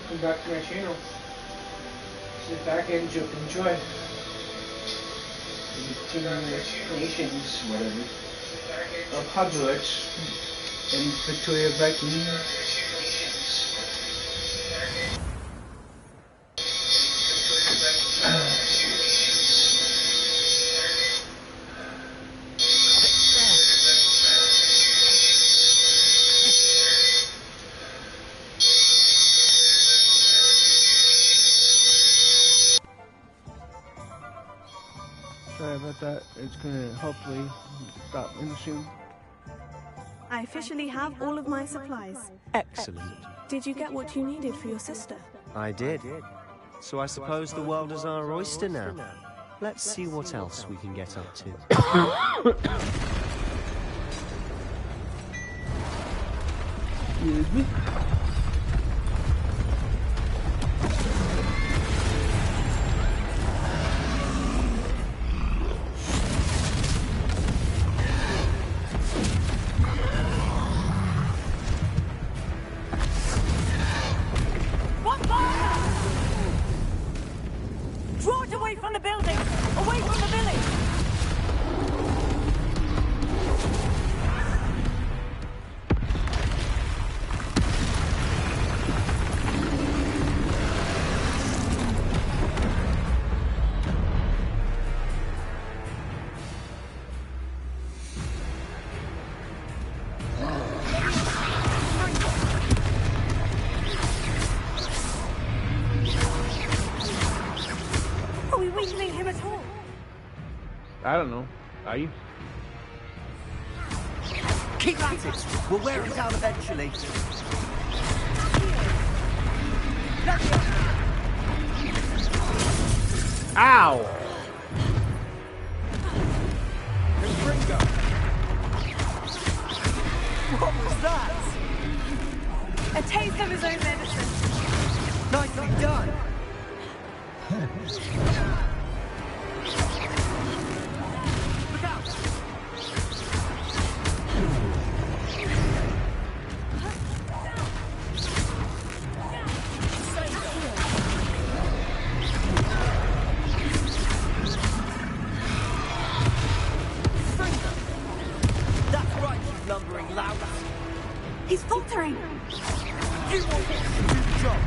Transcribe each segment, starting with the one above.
Welcome back to my channel. Sit back and enjoy. Continuing explanations, whatever, of Hogwarts and Victoria Viking. Sorry about that. It's gonna hopefully stop in soon. I officially have all of my supplies. Excellent. Did you get what you needed for your sister? I did. So I suppose the world is our oyster now. Let's see what else we can get up to. Excuse me. Draw it away from the building! Away from the village! Are we weakening him at all? I don't know. Are you? Keep at it! We'll wear it down eventually. Ow! What was that? A taste of his own medicine. Nicely done! Look out! That's right, you lumbering lout! He's faltering. You want to do the job!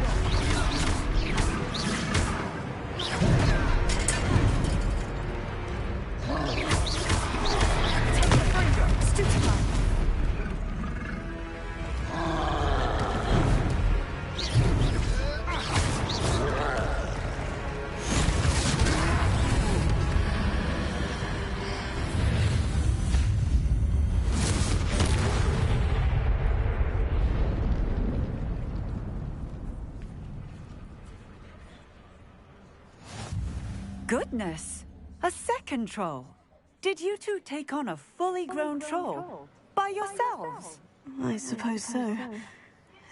Goodness! A second troll! Did you two take on a fully grown troll? By yourselves? I suppose so.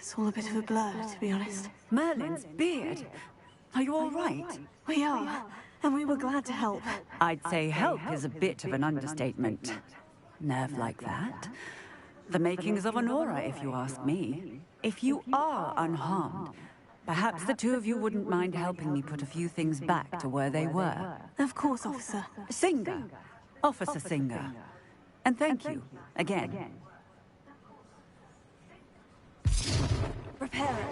It's all a bit of a blur, to be honest. Merlin's beard! Are you all right? We are, and we were glad to help. I'd say help is a bit of an understatement. Nerve like that. The makings of an aura, if you ask me. If you are unharmed, perhaps the two of you wouldn't mind helping me put a few things back to where they were. Of course, officer. Singer. Officer Singer. And thank you, again. Repair it.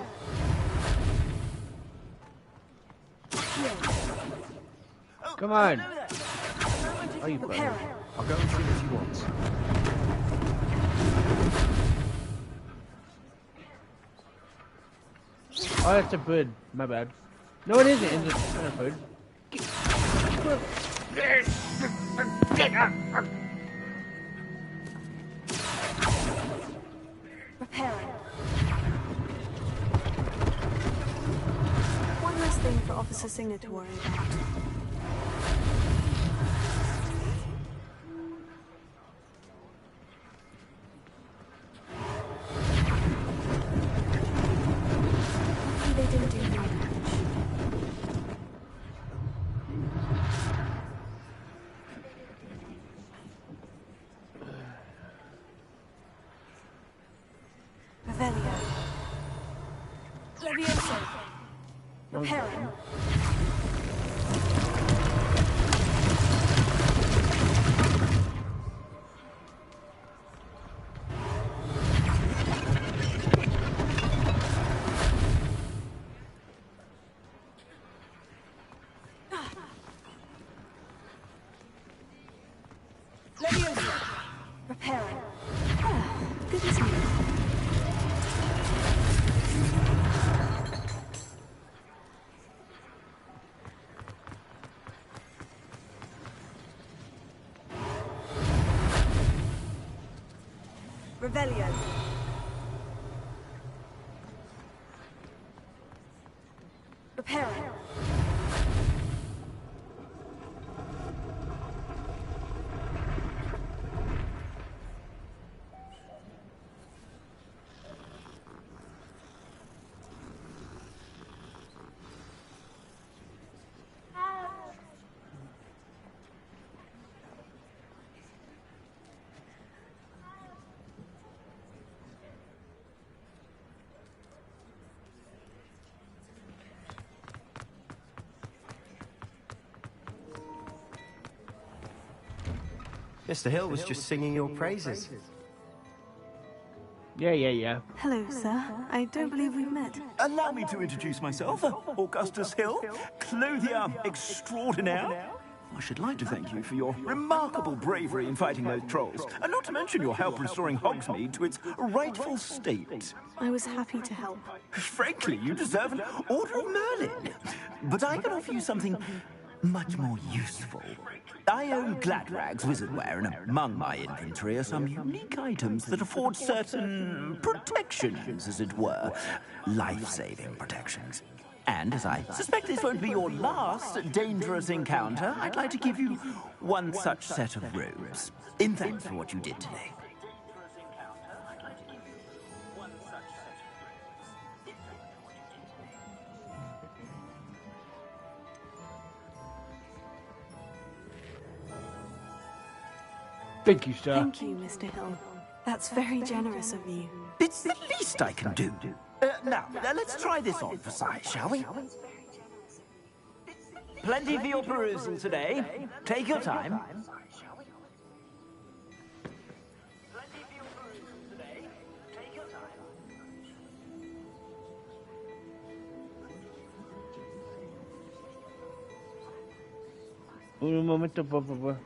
Come on. Oh, you Repair better. it. I'll go and see what he wants. Oh, that's a bird. My bad. No, it isn't. It's not a bird. Repair it. One less thing for Officer Singer to worry about. Hopefully they didn't do damage. Revelio. Levioso. Repairing. Repairing. Good as new. Revelio. Repairing. Mr. Hill was just singing your praises. Yeah. Hello, sir. I don't believe we've met. Allow me to introduce myself, Augustus Hill, clothier extraordinaire. I should like to thank you for your remarkable bravery in fighting those trolls, and not to mention your help restoring Hogsmeade to its rightful state. I was happy to help. Frankly, you deserve an Order of Merlin. But I can offer you something much more useful. I own Gladrag's wizardware, and among my inventory are some unique items that afford certain protections, as it were. Life-saving protections. And as I suspect this won't be your last dangerous encounter, I'd like to give you one such set of robes, in thanks for what you did today. Thank you, sir. Thank you, Mr. Hill. That's very generous of you. It's the least I can do. Now, let's try this on for size, shall we? Plenty for your perusal today. Take your time. Un momento, por favor.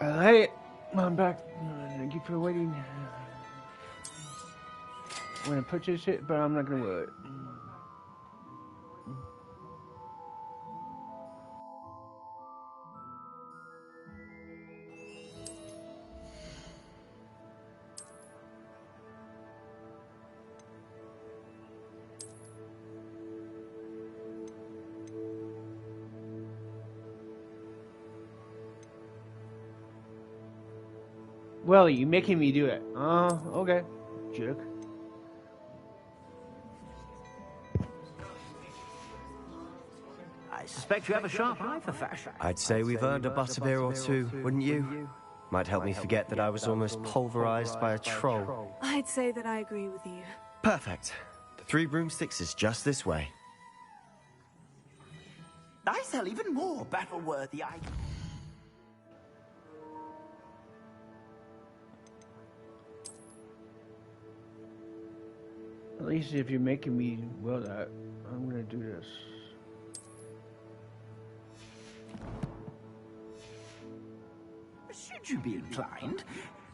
Alright, I'm back. Thank you for waiting. I'm gonna purchase it, but I'm not gonna wear it. Well, you making me do it. Oh, okay. Jerk. I suspect you have a sharp eye for fashion. I'd say we've earned a butterbeer or two, wouldn't you? Might help me forget that I was almost pulverized by a troll. I'd say that I agree with you. Perfect. The Three Broomsticks is just this way. I sell even more battle-worthy items. At least if you're making me will that, I'm gonna do this. Should you be inclined,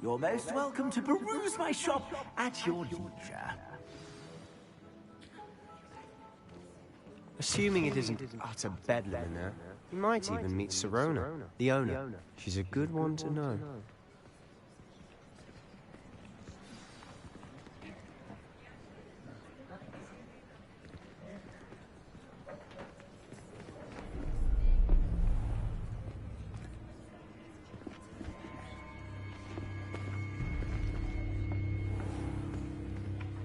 you're most welcome to peruse my shop at your leisure. Assuming it isn't utter bedlam in there, you might even meet Sirona, the owner. She's a good one to know.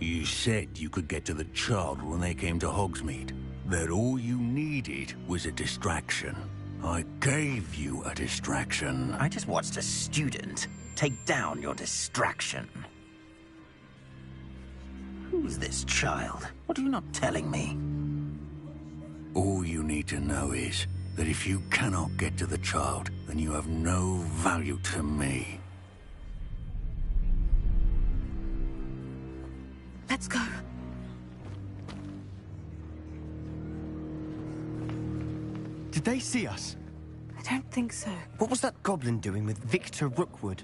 You said you could get to the child when they came to Hogsmeade. That all you needed was a distraction. I gave you a distraction. I just watched a student take down your distraction. Who's this child? What are you not telling me? All you need to know is that if you cannot get to the child, then you have no value to me. Let's go. Did they see us? I don't think so. What was that goblin doing with Victor Rookwood?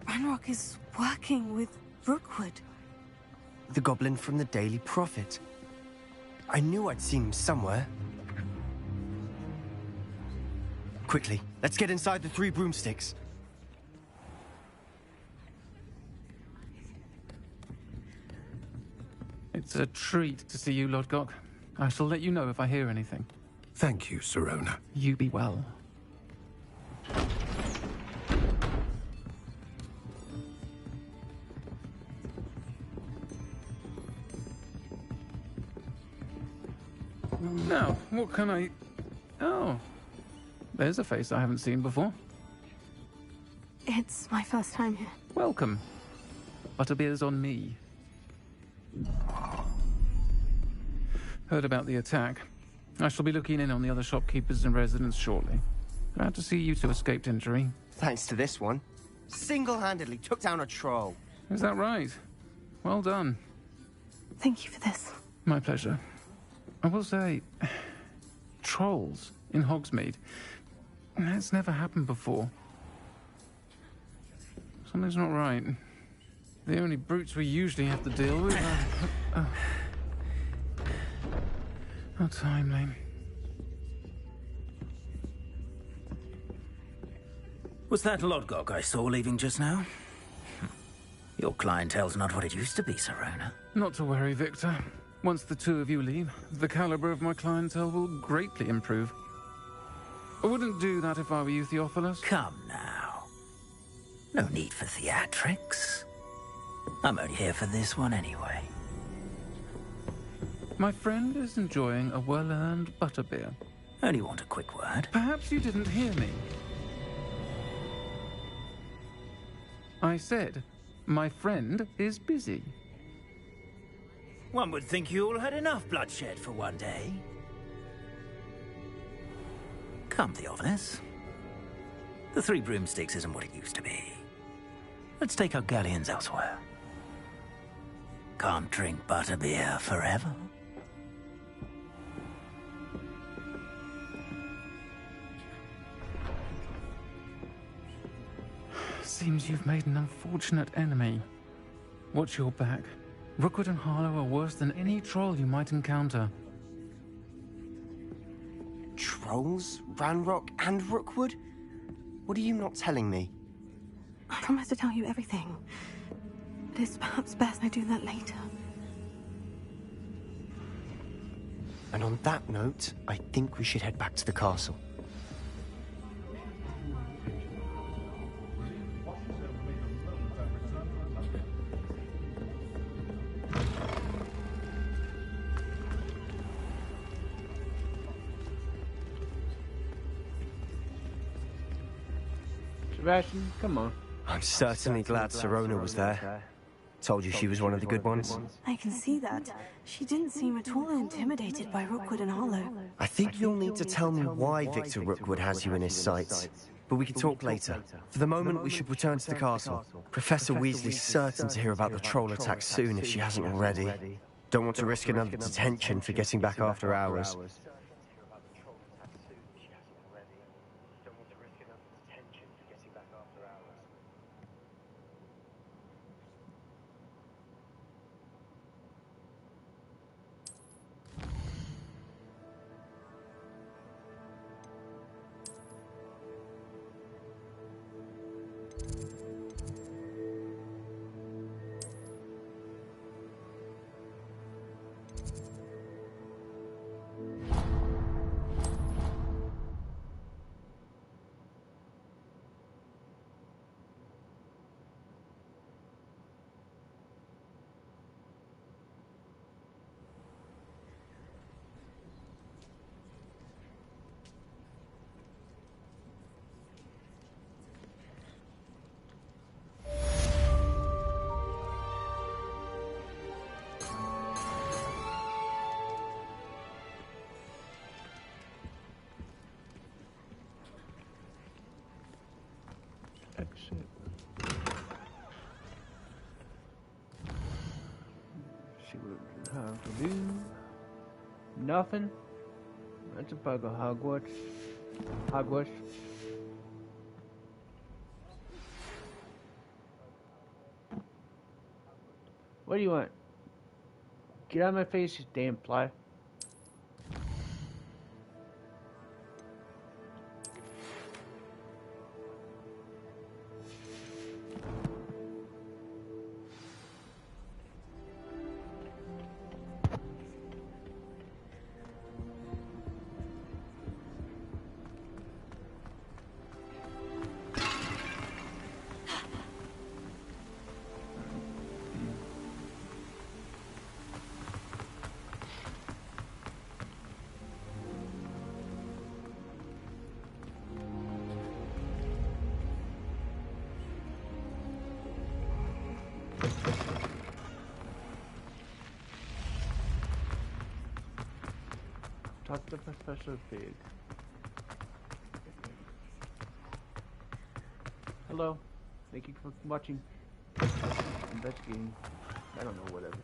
Ranrock is working with Rookwood. The goblin from the Daily Prophet. I knew I'd seen him somewhere. Quickly, let's get inside the Three Broomsticks. It's a treat to see you, Lodgok. I shall let you know if I hear anything. Thank you, Sirona. You be well. Now, what can I... Oh, there's a face I haven't seen before. It's my first time here. Welcome. Butterbeer's on me. Heard about the attack. I shall be looking in on the other shopkeepers and residents shortly. Glad to see you two escaped injury. Thanks to this one. Single-handedly took down a troll. Is that right? Well done. Thank you for this. My pleasure. I will say, trolls in Hogsmeade. That's never happened before. Something's not right. The only brutes we usually have to deal with are... How timely. Was that Lodgok I saw leaving just now? Your clientele's not what it used to be, Sirona. Not to worry, Victor. Once the two of you leave, the caliber of my clientele will greatly improve. I wouldn't do that if I were you, Theophilus. Come now. No need for theatrics. I'm only here for this one anyway. My friend is enjoying a well-earned butterbeer. Only want a quick word. Perhaps you didn't hear me. I said, my friend is busy. One would think you all had enough bloodshed for one day. Come, Theophilus. The Three Broomsticks isn't what it used to be. Let's take our galleons elsewhere. Can't drink butterbeer forever. Seems you've made an unfortunate enemy. Watch your back. Rookwood and Harlow are worse than any troll you might encounter. Trolls? Ranrock and Rookwood? What are you not telling me? I promise to tell you everything. But it's perhaps best I do that later. And on that note, I think we should head back to the castle. Sebastian, come on. I'm certainly glad Sirona was there. Told you she was one of the good ones. I can see that. She didn't seem at all intimidated by Rookwood and Harlow. I think you'll need to tell me why Victor Rookwood has you in his sights. But we can talk later. For the moment, we should return to the castle. Professor Weasley's certain to hear about the troll attack soon if she hasn't already. Don't want to risk another detention for getting back after hours. Exit. See what we have to do. Nothing. That's a bug of Hogwarts. Hogwarts. What do you want? Get out of my face, you damn fly. Talk to Professor Big. Hello. Thank you for watching. Investigating. I don't know, whatever.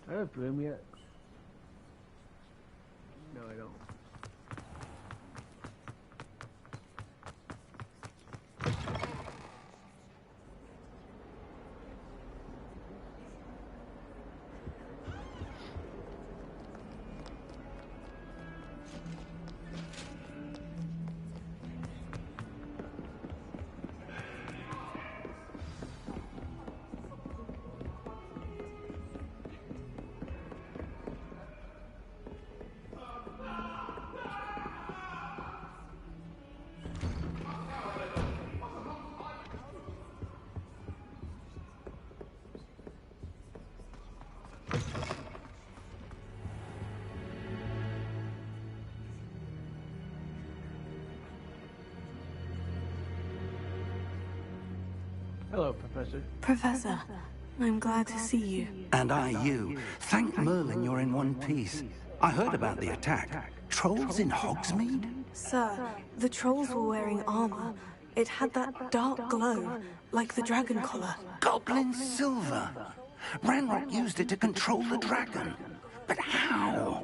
I have a broom yet. No, I don't. Hello, Professor. Professor, I'm glad to see you. And I you. Thank Merlin you're in one piece. I heard about the attack. Trolls in Hogsmeade? Sir, the trolls were wearing armor. It had that dark glow, like the dragon collar. Goblin silver. Ranrock used it to control the dragon. But how?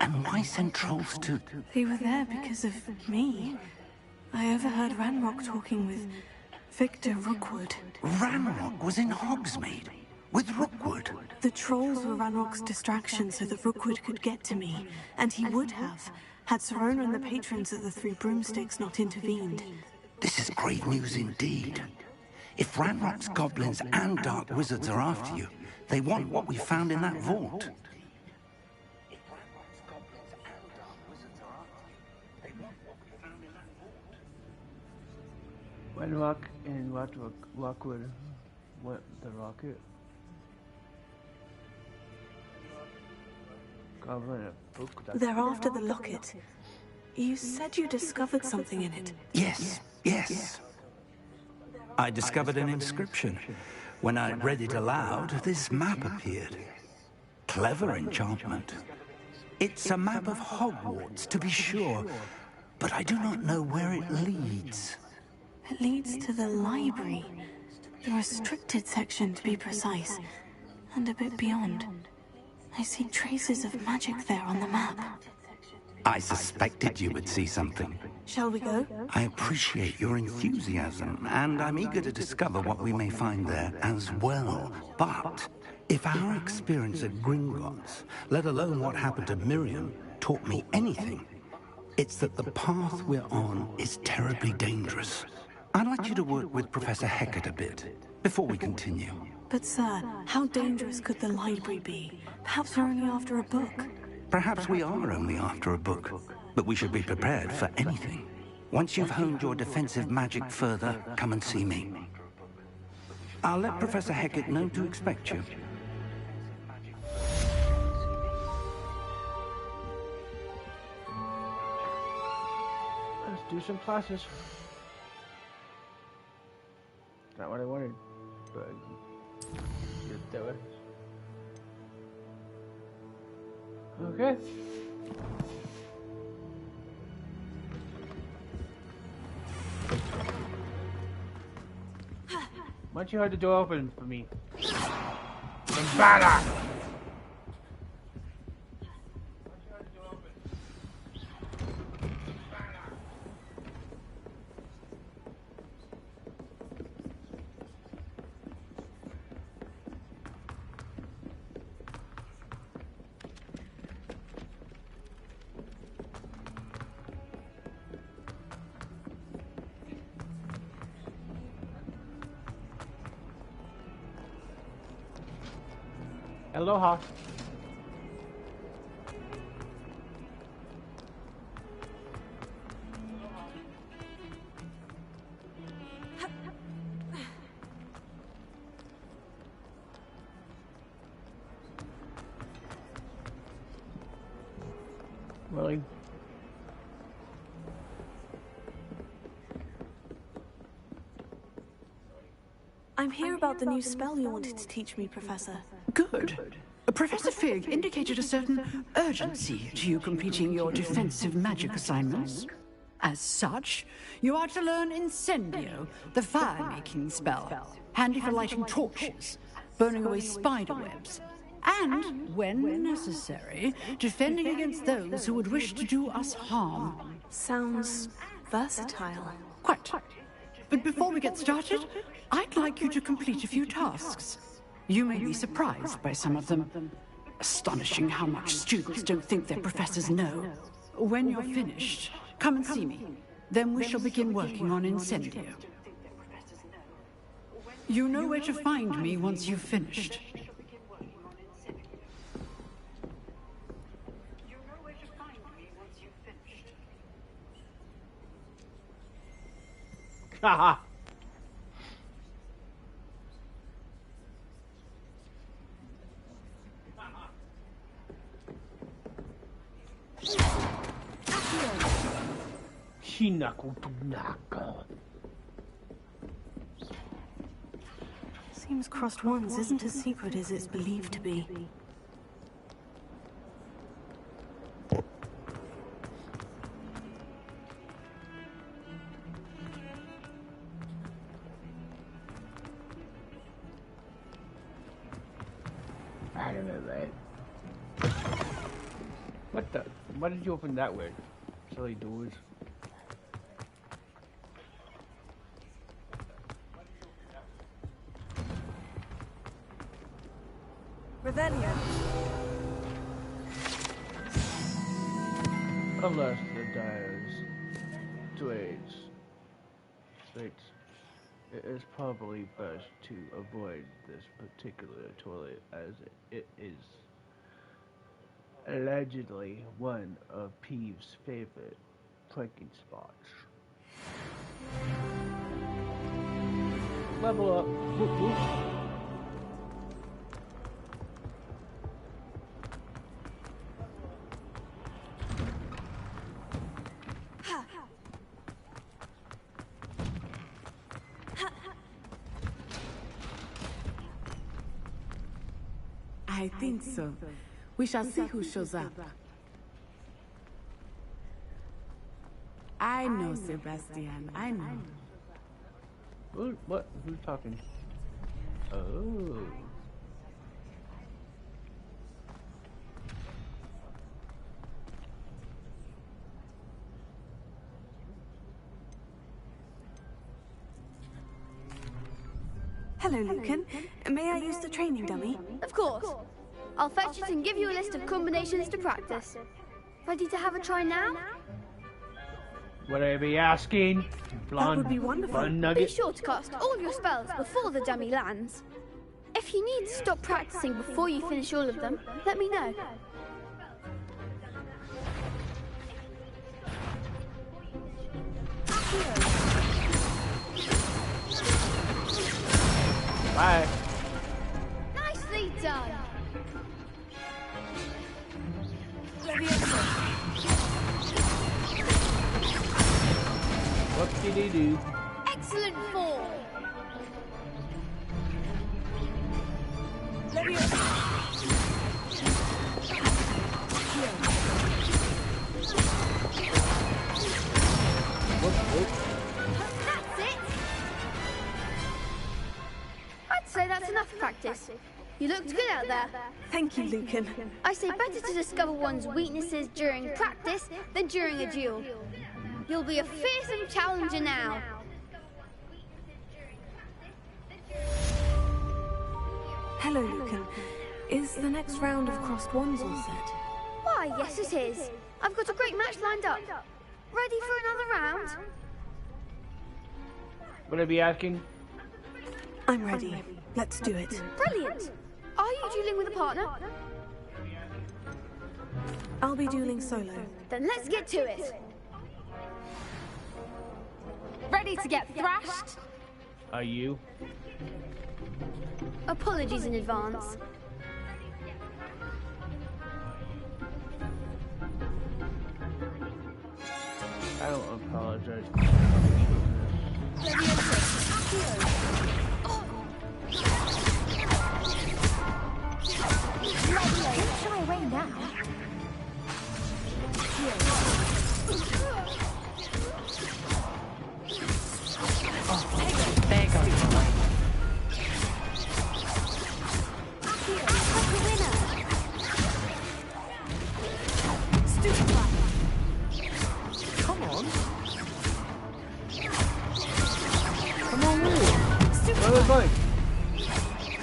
And why send trolls to... They were there because of me. I overheard Ranrock talking with Victor Rookwood. Ranrock was in Hogsmeade with Rookwood. The trolls were Ranrock's distraction so that Rookwood could get to me. And he would have, had Sirona and the patrons of the Three Broomsticks not intervened. This is great news indeed. If Ranrock's goblins and dark wizards are after you, they want what we found in that vault. When Rock and Rockwood went the rocket. Goblin a book. They're after the locket. You said you discovered something in it. Yes. I discovered an inscription. When I read it aloud, this map appeared. Clever enchantment. It's a map of Hogwarts, to be sure, but I do not know where it leads. It leads to the library. The restricted section, to be precise. And a bit beyond. I see traces of magic there on the map. I suspected you would see something. Shall we go? I appreciate your enthusiasm, and I'm eager to discover what we may find there as well. But if our experience at Gringotts, let alone what happened to Miriam, taught me anything, it's that the path we're on is terribly dangerous. I'd like you to work with Professor Hecat a bit, before we continue. But sir, how dangerous could the library be? Perhaps we're only after a book. Perhaps we are only after a book, but we should be prepared for anything. Once you've honed your defensive magic further, come and see me. I'll let Professor Hecat know to expect you. Let's do some classes. Not what I wanted, but you do it. Okay. Why don't you hold the door open for me? Banner! Aloha. Really? I'm here about the new spell you wanted to teach me, Professor. Good. Professor Fig indicated a certain urgency to you completing your defensive magic assignments. As such, you are to learn Incendio, the fire-making spell, handy for lighting torches, burning away spider webs, and, when necessary, defending against those who would wish to do us harm. Sounds versatile. Quite. But before we get started, I'd like you to complete a few tasks. You may be surprised by some of them. Astonishing how much students don't think their professors know. When you're finished, come and see me. Then we shall begin working on Incendio. You know where to find me once you've finished. Haha. Seems crossed wands isn't as secret as it's believed to be. What the? Why did you open that way? Silly doors. Revelio. Unless the dies to AIDS. States it is probably best to avoid this particular toilet as it is allegedly one of Peeve's favorite pranking spots. Level up. Whoop, whoop. I think so. We shall see who shows up. I know, Sebastian. I know. What? Who's talking? Oh. Hello, Lucan. May I use the training dummy? Of course. I'll fetch it and give you a list of combinations to practice. Ready to have a try now? Would I be asking? Blonde, That would be wonderful. blonde Be nugget. sure to cast all your spells before the dummy lands. If you need to stop practicing before you finish all of them, let me know. Bye. Nicely done. Whoop-de-dee-doo. Excellent form. Whoop, whoop. That's it. I'd say that's enough practice. You looked good out there. Thank you, Lucan. I say better to discover one's weaknesses during practice than during a duel. You'll be a fearsome challenger now. Hello, Lucan. Is the next round of crossed wands all set? Why, yes it is. I've got a great match lined up. Ready for another round? Would I be asking? I'm ready. Let's do it. Brilliant. Are you dueling with a partner? I'll be dueling solo. Then let's get to it. Ready to get thrashed? Are you? Apologies in advance. I don't apologize. Don't shy away now. There goes the way. Come on. Come on, Will. Where are we going?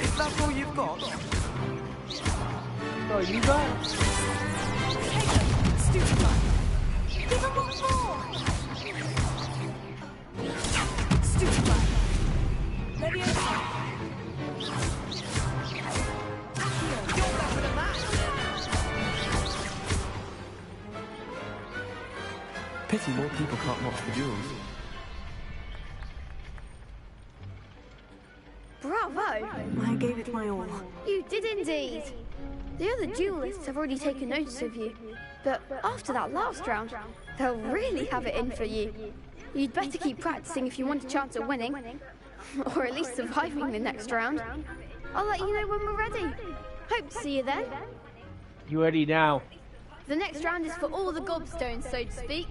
Is that all you've got? Oh, you got? Give him one more. Pity more people can't watch the duels. Bravo. I gave it my all. You did indeed. The other duelists have already taken notice of you. But after that last round, they'll really have it in for you. You'd better keep practicing if you want a chance at winning. Or at least surviving the next round. I'll let you know when we're ready. Hope to see you then. You ready now? The next round is for all the gobstones, so to speak.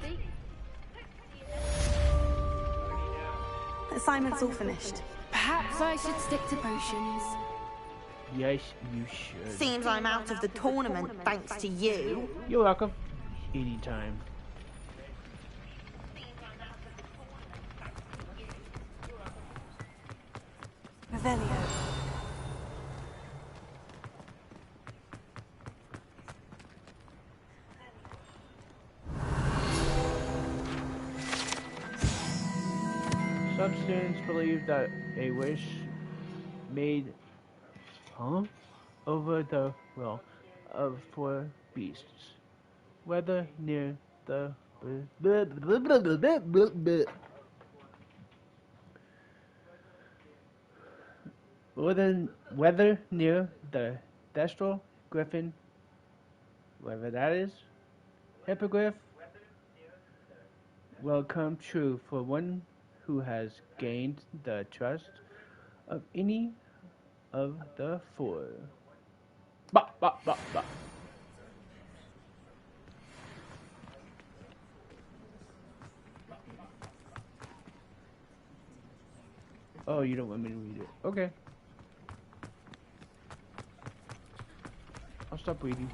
Assignment's all finished. Perhaps I should stick to potions. Yes, you should. Seems I'm out of the tournament thanks to you. You're welcome. Anytime. Revelio. Some students believe that a wish made over the will of four beasts, whether near the whether near the Thestral, Griffin, whatever that is, Hippogriff, will come true for one who has gained the trust of any of the four. Bah, bah, bah, bah. Oh, you don't want me to read it. Okay. I'll stop reading.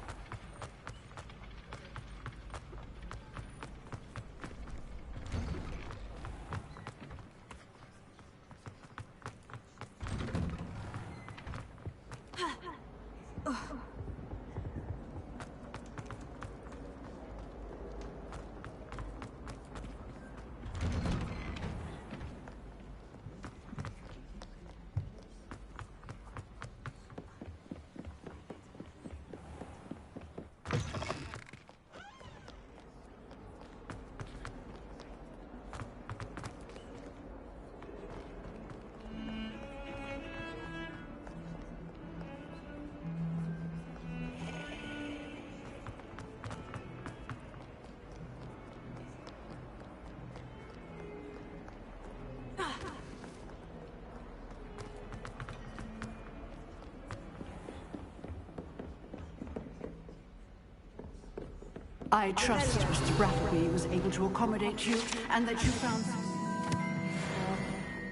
I trust Mr. Brattleby was able to accommodate you, and that you found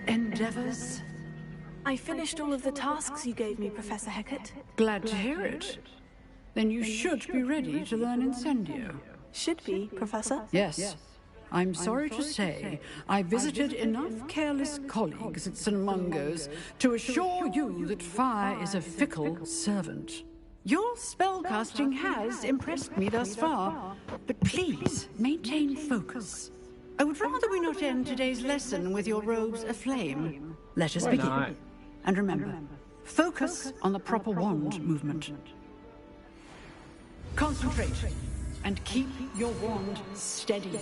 endeavors. I finished all of the tasks you gave me, Professor Hecat. Glad to hear it. Then you should be ready to learn Incendio. Should be, Professor? Yes. I'm sorry to say, I visited enough careless colleagues at St. Mungo's to assure you that fire is a fickle servant. Your spellcasting has impressed me thus far, but please maintain focus. I would rather we not end today's lesson with your robes aflame. Let us begin. And remember, focus on the proper wand movement. Concentrate, and keep your wand steady.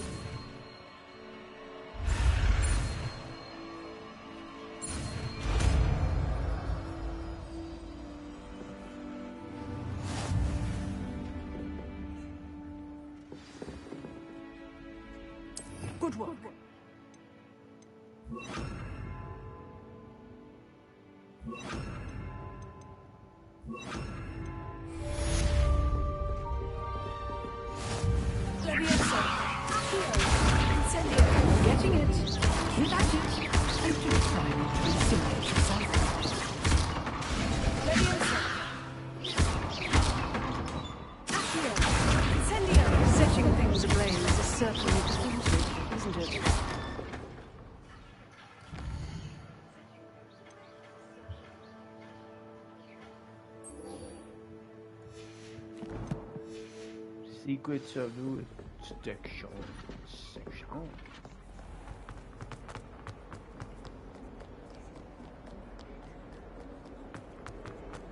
Good work. Getting it. Keep at it. And do try not to intimidate yourself. Setting things ablaze is certainly defensive, isn't it? Secrets of the section.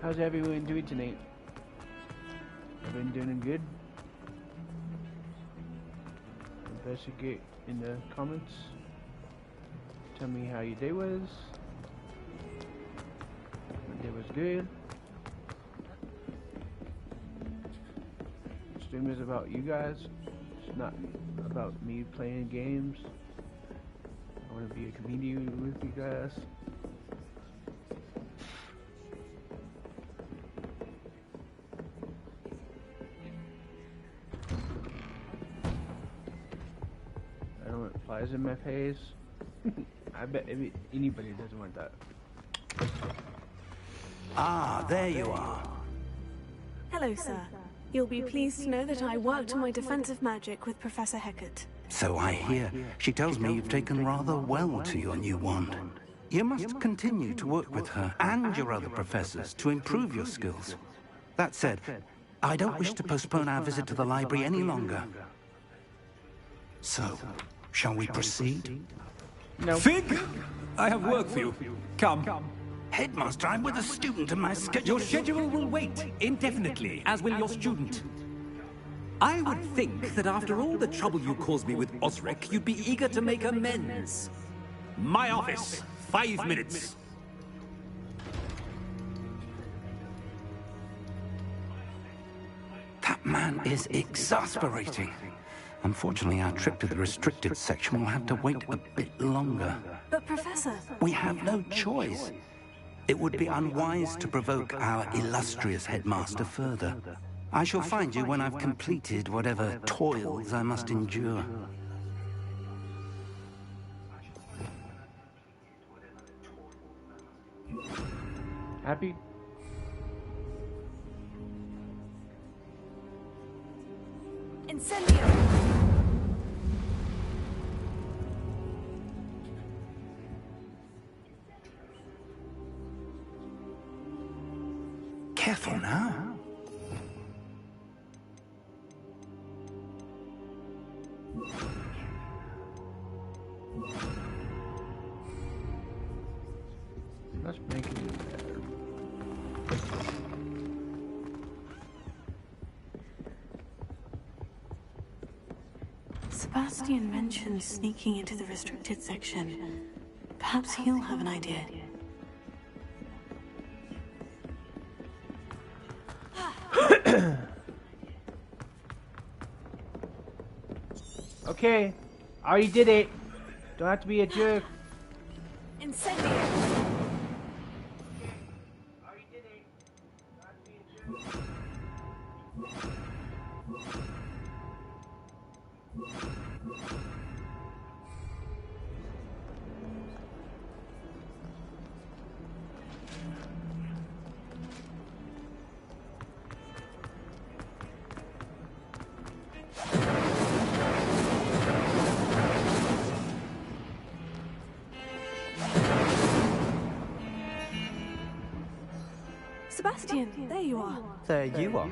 How's everyone doing tonight? Everyone doing good? Investigate in the comments. Tell me how your day was. My day was good. Stream is about you guys. It's not about me playing games. I want to be a comedian with you guys. I don't want flies in my face. I bet anybody doesn't want that. Ah, there you are. Hello, sir. You'll be pleased to know that I worked on my defensive magic with Professor Hecat. So I hear. She tells me you've taken rather well to your new wand. You must continue to work with her and your other professors to improve your skills. That said, I don't wish to postpone our visit to the library any longer. So, shall we proceed? No. Fig! I have work for you. Come. Headmaster, I'm with a student and my schedule... Your schedule will wait indefinitely, as will your student. I would think that after all the trouble you caused me with Osric, you'd be eager to make amends. My office, 5 minutes. man is exasperating. Unfortunately, our trip to the restricted section will have to wait a bit longer. But Professor... We have no choice. It would be unwise to provoke our illustrious headmaster further. I shall find you when I've completed whatever toils I must endure. Happy? Incendio! Careful now. Let's make it better. Sebastian mentioned sneaking into the restricted section. Perhaps he'll have an idea. Okay, I already did it. Don't have to be a jerk. Incendio! Sebastian, there you are. There you are.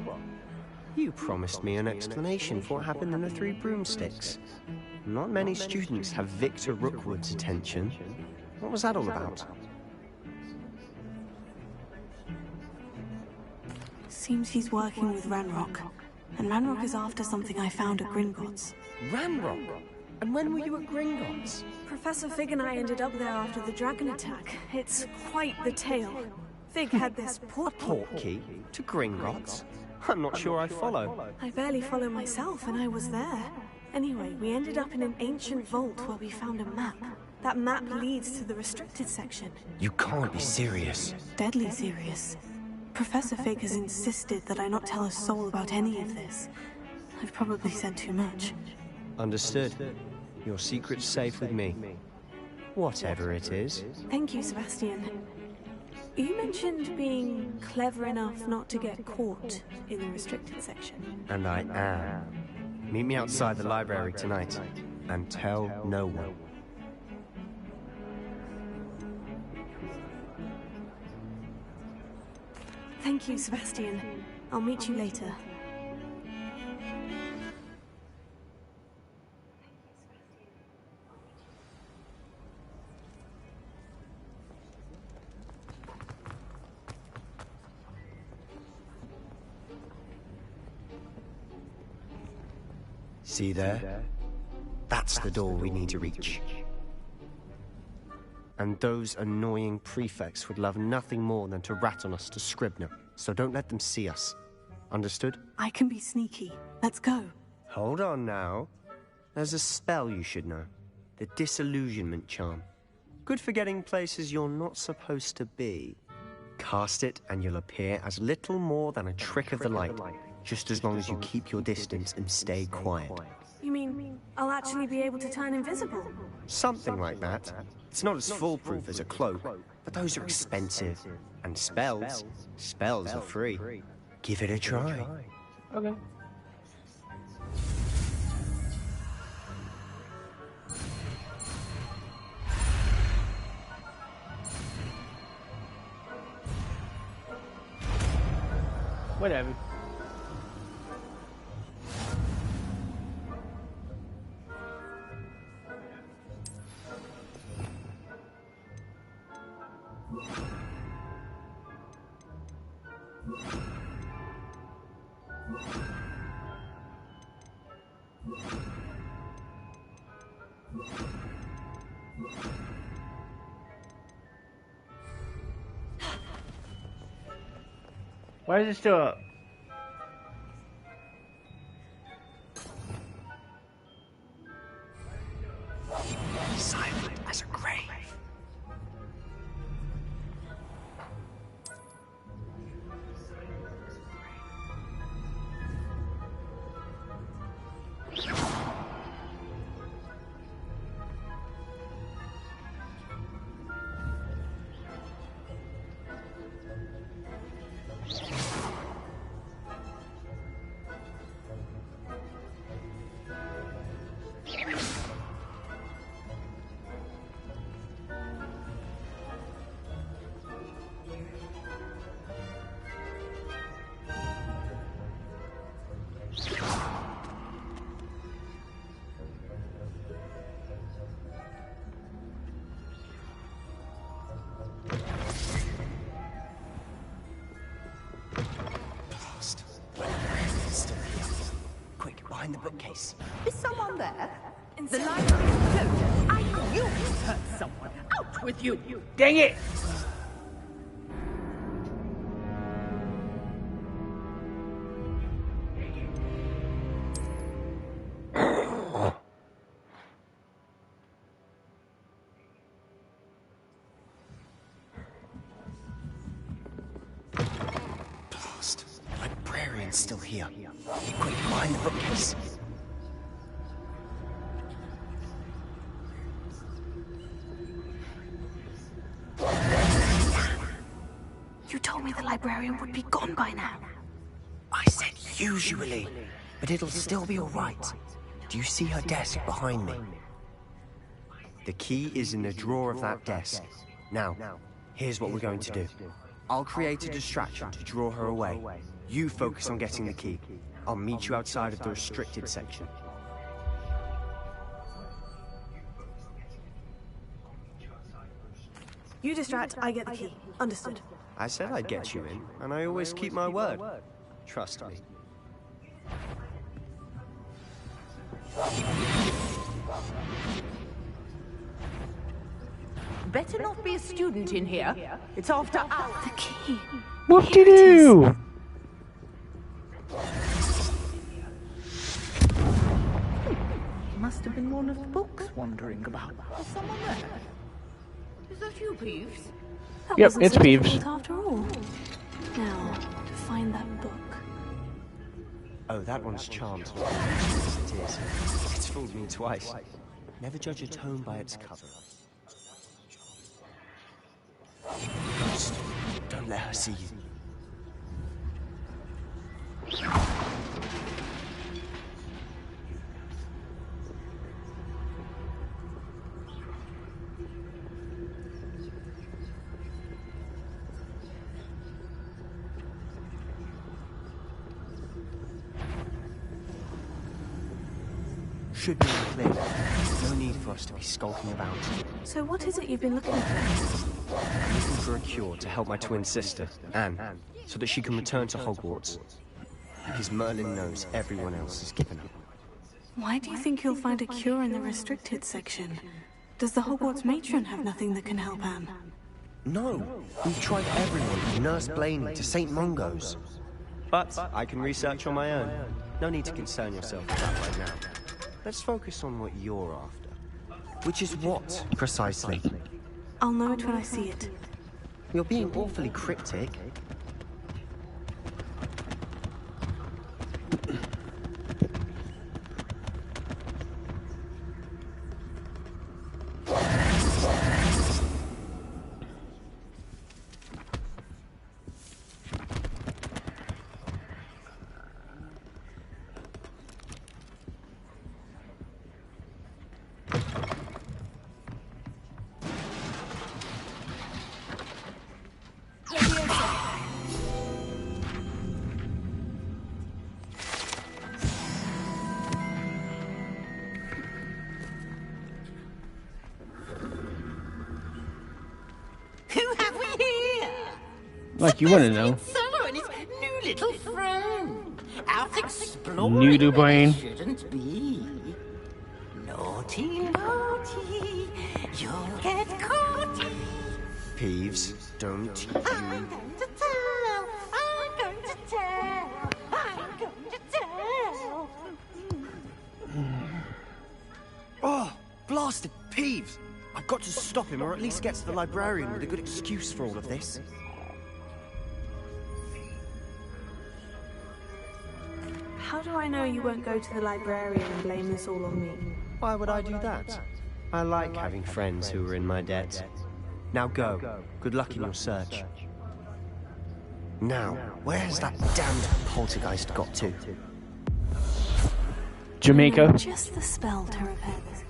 You promised me an explanation for what happened in the Three Broomsticks. Not many students have Victor Rookwood's attention. What was that all about? Seems he's working with Ranrock. And Ranrock is after something I found at Gringotts. Ranrock? And when were you at Gringotts? Professor Fig and I ended up there after the dragon attack. It's quite the tale. Fig had this portkey to Gringotts? I'm not sure I follow. I barely follow myself, and I was there. Anyway, we ended up in an ancient vault where we found a map. That map leads to the restricted section. You can't be serious. Deadly serious. Professor Fig has insisted that I not tell a soul about any of this. I've probably said too much. Understood. Your secret's safe with me. Whatever it is. Thank you, Sebastian. You mentioned being clever enough not to get caught in the restricted section. And I am. Meet me outside the library tonight, and tell no one. Thank you, Sebastian. I'll meet you later. See there? That's the door we need to reach. And those annoying prefects would love nothing more than to rat on us to Scribner, so don't let them see us. Understood? I can be sneaky. Let's go. Hold on now. There's a spell you should know. The Disillusionment Charm. Good for getting places you're not supposed to be. Cast it and you'll appear as little more than a trick of the light. Just as long as you keep your distance and stay quiet. You mean I'll actually be able to turn invisible? Something like that. It's not as foolproof as a cloak, but those are expensive. And spells are free. Give it a try. Okay. Whatever. Why is it still up? behind the bookcase. Is someone there? The library is closed. I know you hurt someone. Out with you! Dang it! Blast. The librarian's still here. Quick, behind the bookcase. You told me the librarian would be gone by now. I said usually, but it'll still be all right. Do you see her desk behind me? The key is in the drawer of that desk. Now, here's what we're going to do. I'll create a distraction to draw her away. You focus on getting the key. I'll meet you outside of the restricted section. You distract, I get the key. Understood. I said I'd get you in, and I always keep my word. Trust me. Better not be a student in here. It's after hours. The key. Whoop-de-doo! Must have been one of the books wandering about. Is someone there? Is that you, Peeves? That Yep, wasn't it's so Peeves. difficult after all. Now, to find that book. Oh, that one's charmed. It is. It's fooled me twice. Never judge a tome by its cover. Ghost, don't let her see you. Should be clear. No need for us to be skulking about. So what is it you've been looking for? I'm looking for a cure to help my twin sister, Anne, so that she can return to Hogwarts. Because Merlin knows everyone else has given up. Why do you think you'll find a cure in the restricted section? Does the Hogwarts matron have nothing that can help Anne? No, we've tried everyone from Nurse Blaney to St. Mungo's. But I can research on my own. No need to concern yourself with that right now. Let's focus on what you're after. Which is what, precisely? I'll know it when I see it. You're being awfully cryptic. Like you want to know. Cello and his new little friend. Out exploring. Noodle brain. Shouldn't be. Naughty, naughty. You'll get caught. Peeves, don't you... I'm going to tell. I'm going to tell. I'm going to tell. Oh, blasted Peeves! I've got to stop him, or at least get to the librarian with a good excuse for all of this. How do I know you won't go to the librarian and blame this all on me? Why would I do that? I like having friends who are in my debt. Now go. Good luck in your search. Now, where has that damned poltergeist got to? Jamaica. Just the spell to repair this.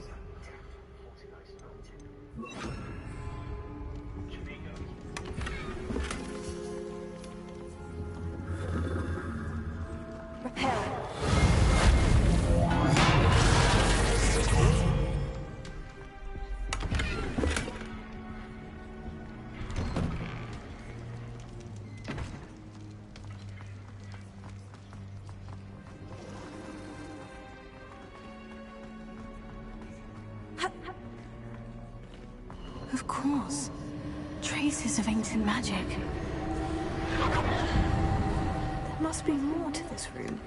Of course. Traces of ancient magic. There must be more to this room.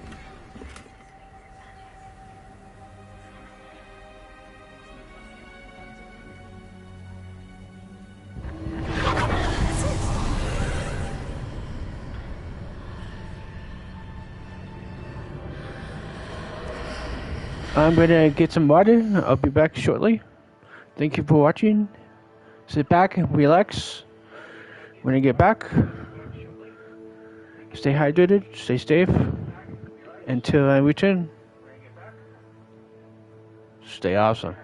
I'm gonna get some water. I'll be back shortly. Thank you for watching. Sit back and relax. When I get back, stay hydrated, stay safe. Until I return, stay awesome.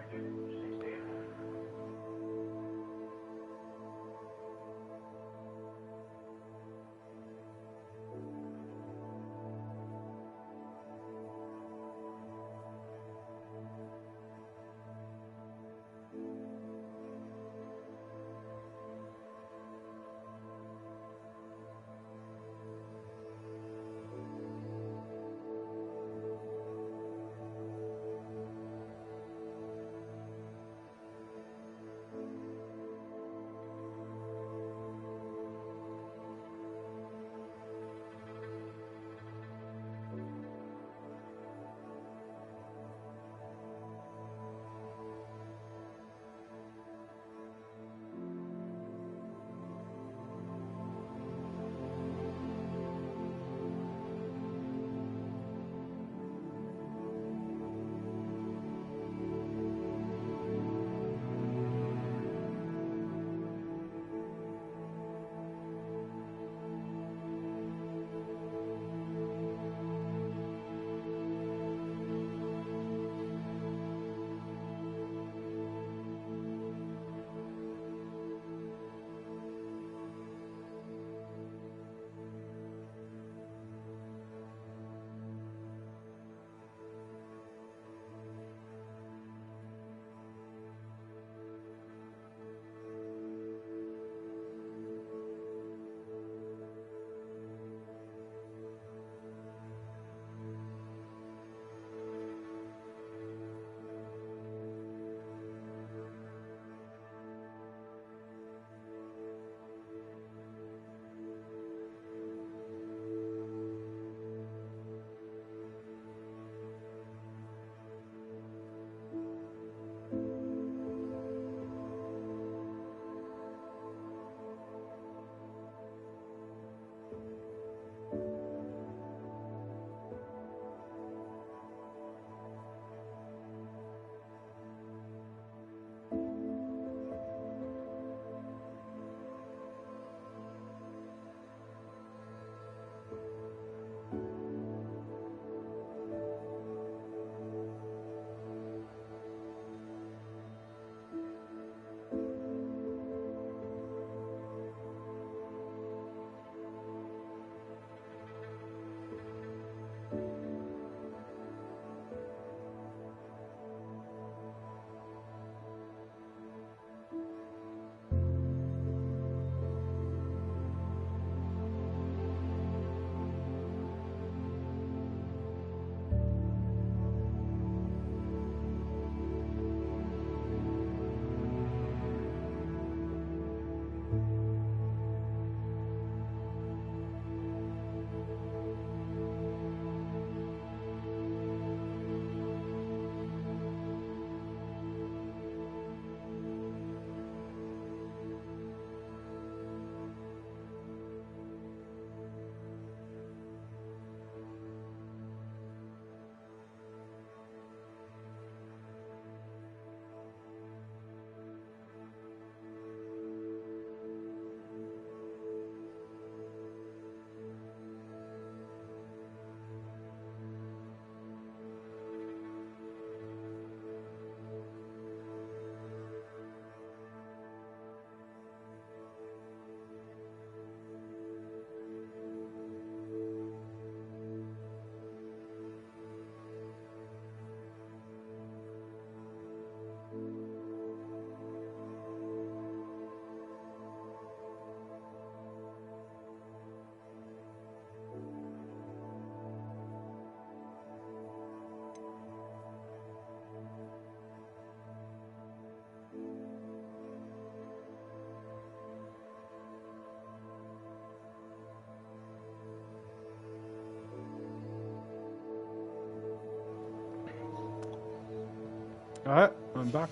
Alright, I'm back.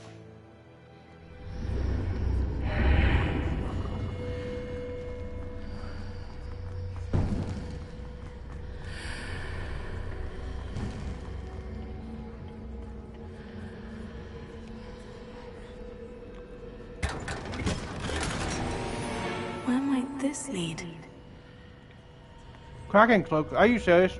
Where might this lead? Kraken cloak, are you serious?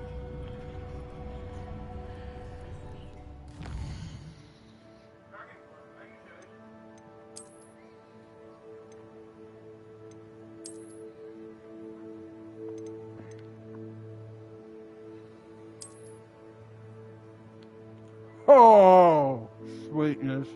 Oh, sweetness.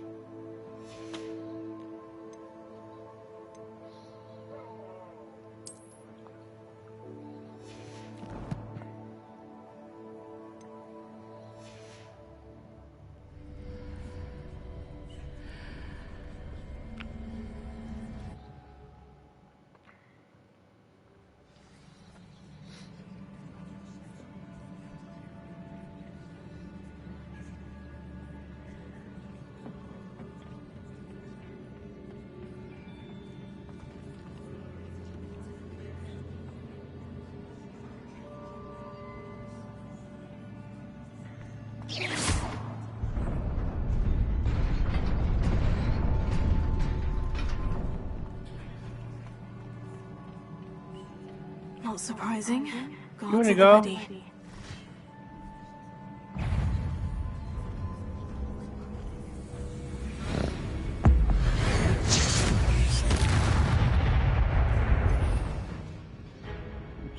Not surprising. You Guards wanna at the go? ready.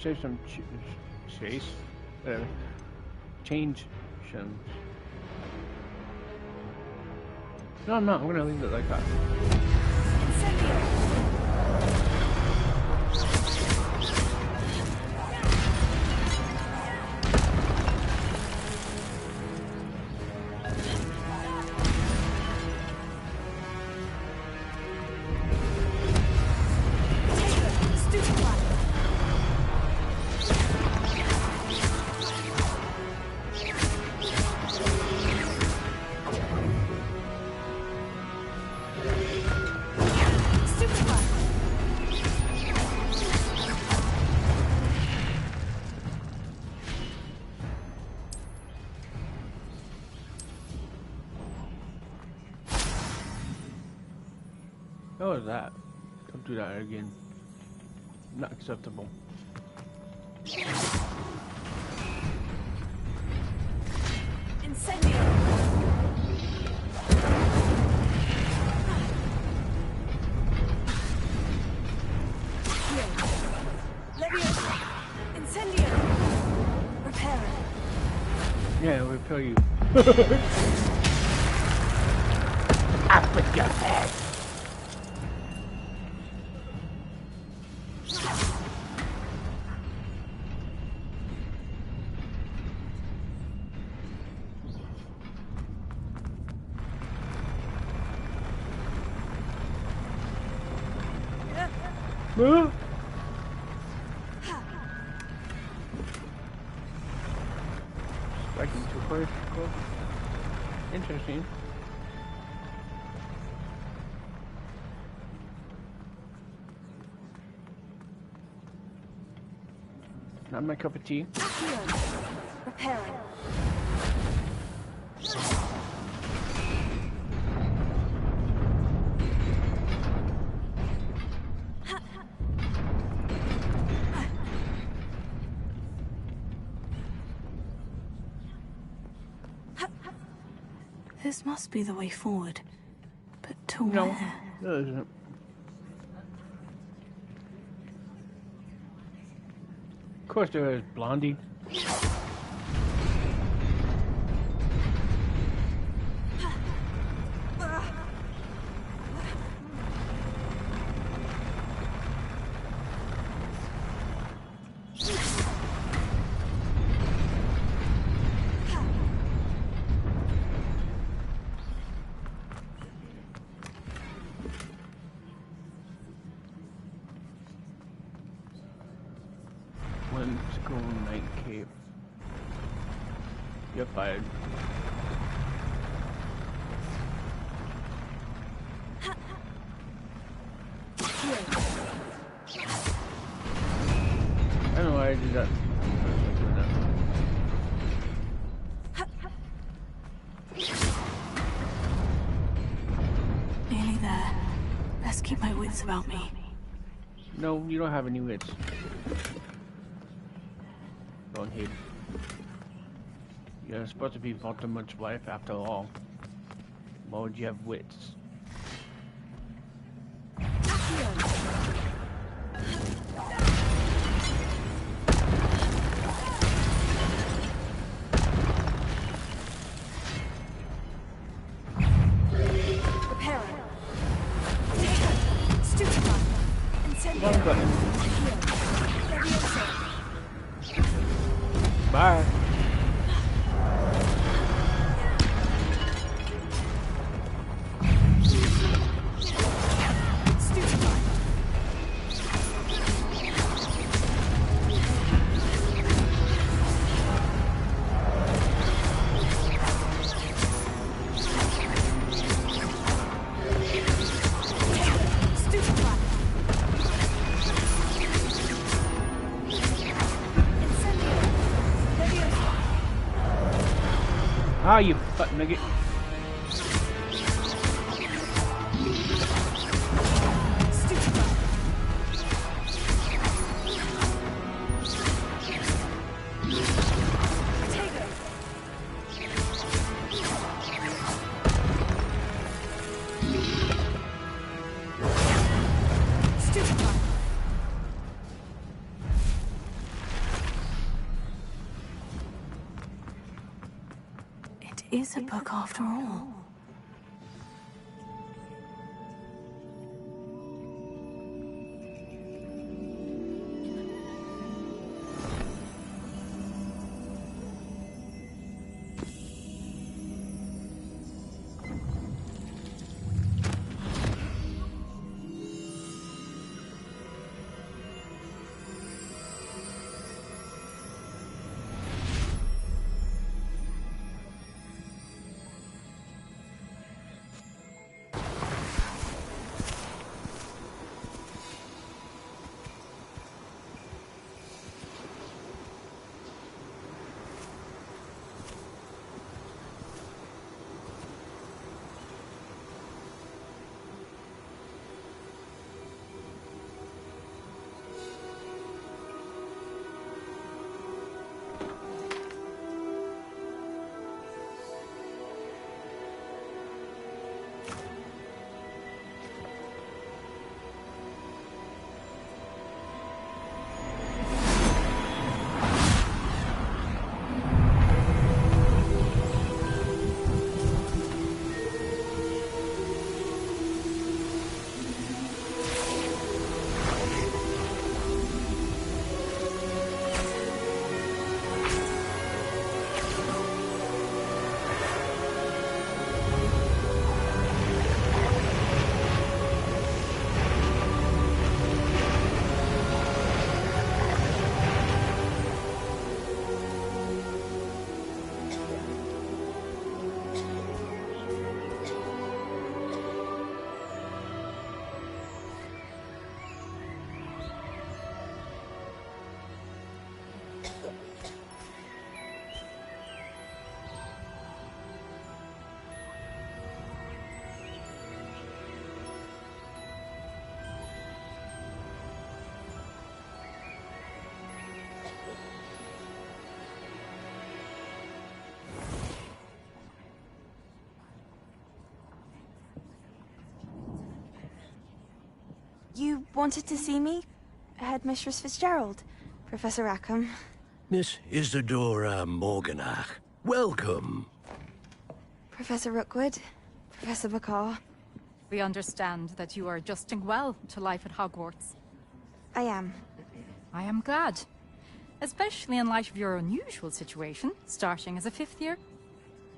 Save some chase. Whatever. Change some. No, I'm not. I'm gonna leave it like that. What was that? Don't do that again. Not acceptable. Incendio! Leviosa! Incendio! Repair it. Yeah, repair you. Up with your head! Move. Striking too first. Cool. Interesting. Not my cup of tea. Repairing. This must be the way forward. But to No, where? it isn't. Of course there is, Blondie. School Night Cave. You're fired. wits about me. No, you don't have any wits. Go ahead. You're supposed to be Voldemort's wife after all. Why would you have wits? Bye. Ah, you butt nugget. Is a book after all. You wanted to see me? Headmistress Fitzgerald, Professor Rackham. Miss Isadora Morganach, welcome. Professor Rookwood, Professor Bakar. We understand that you are adjusting well to life at Hogwarts. I am. I am glad. Especially in light of your unusual situation, starting as a 5th year.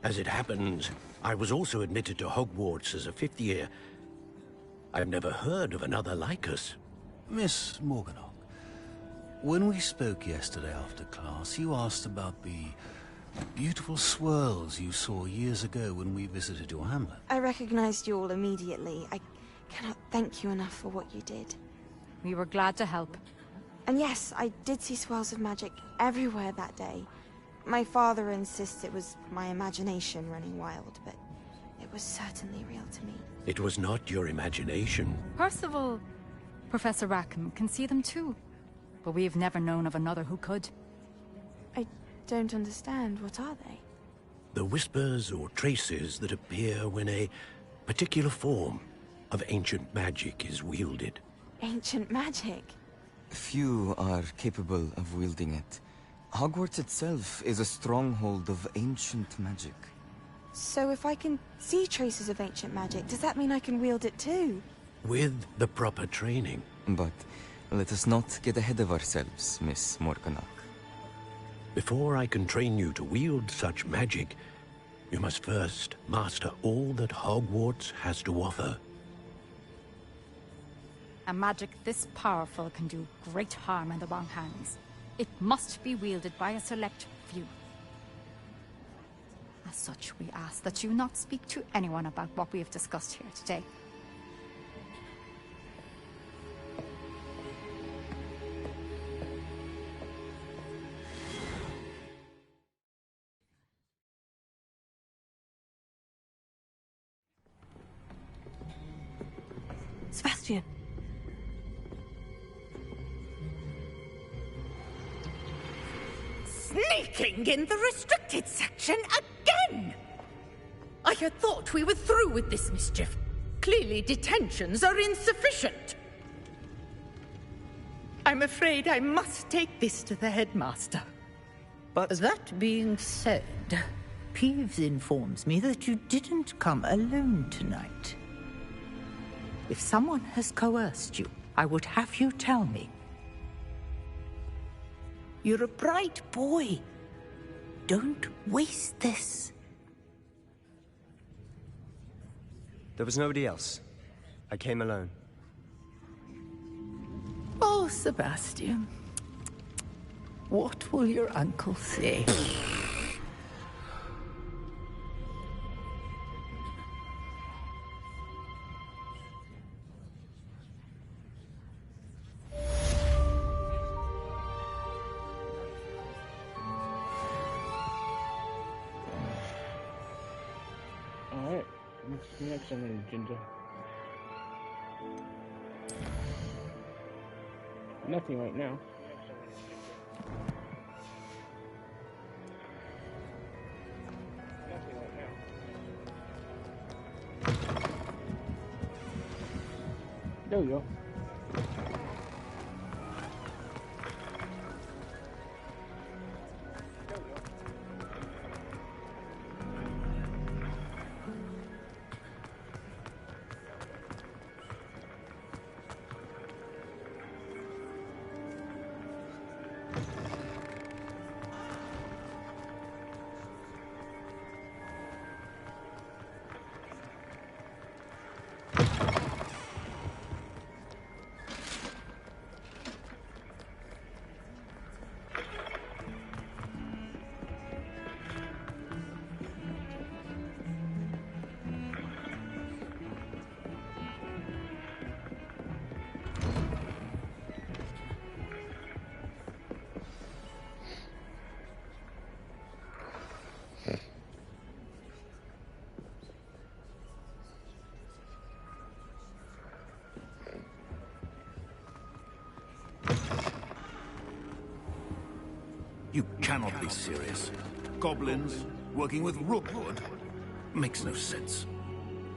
As it happens, I was also admitted to Hogwarts as a 5th year. I've never heard of another like us. Miss Morganach, when we spoke yesterday after class, you asked about the beautiful swirls you saw years ago when we visited your hamlet. I recognized you all immediately. I cannot thank you enough for what you did. We were glad to help. And yes, I did see swirls of magic everywhere that day. My father insists it was my imagination running wild, but It was certainly real to me. It was not your imagination. Percival, Professor Rackham can see them too. But we've never known of another who could. I don't understand. What are they? The whispers or traces that appear when a particular form of ancient magic is wielded. Ancient magic? Few are capable of wielding it. Hogwarts itself is a stronghold of ancient magic. So if I can see traces of ancient magic, does that mean I can wield it too? With the proper training. But let us not get ahead of ourselves, Miss Morganach. Before I can train you to wield such magic, you must first master all that Hogwarts has to offer. A magic this powerful can do great harm in the wrong hands. It must be wielded by a select few. As such, we ask that you not speak to anyone about what we have discussed here today. Sebastian. Sneaking in the restricted section again! I had thought we were through with this mischief. Clearly detentions are insufficient. I'm afraid I must take this to the headmaster. But that being said, Peeves informs me that you didn't come alone tonight. If someone has coerced you, I would have you tell me. You're a bright boy. Don't waste this. There was nobody else. I came alone. Oh, Sebastian. What will your uncle say? Alright, next on the agenda. Nothing right now. There we go. You cannot be serious. Goblins working with Rookwood makes no sense.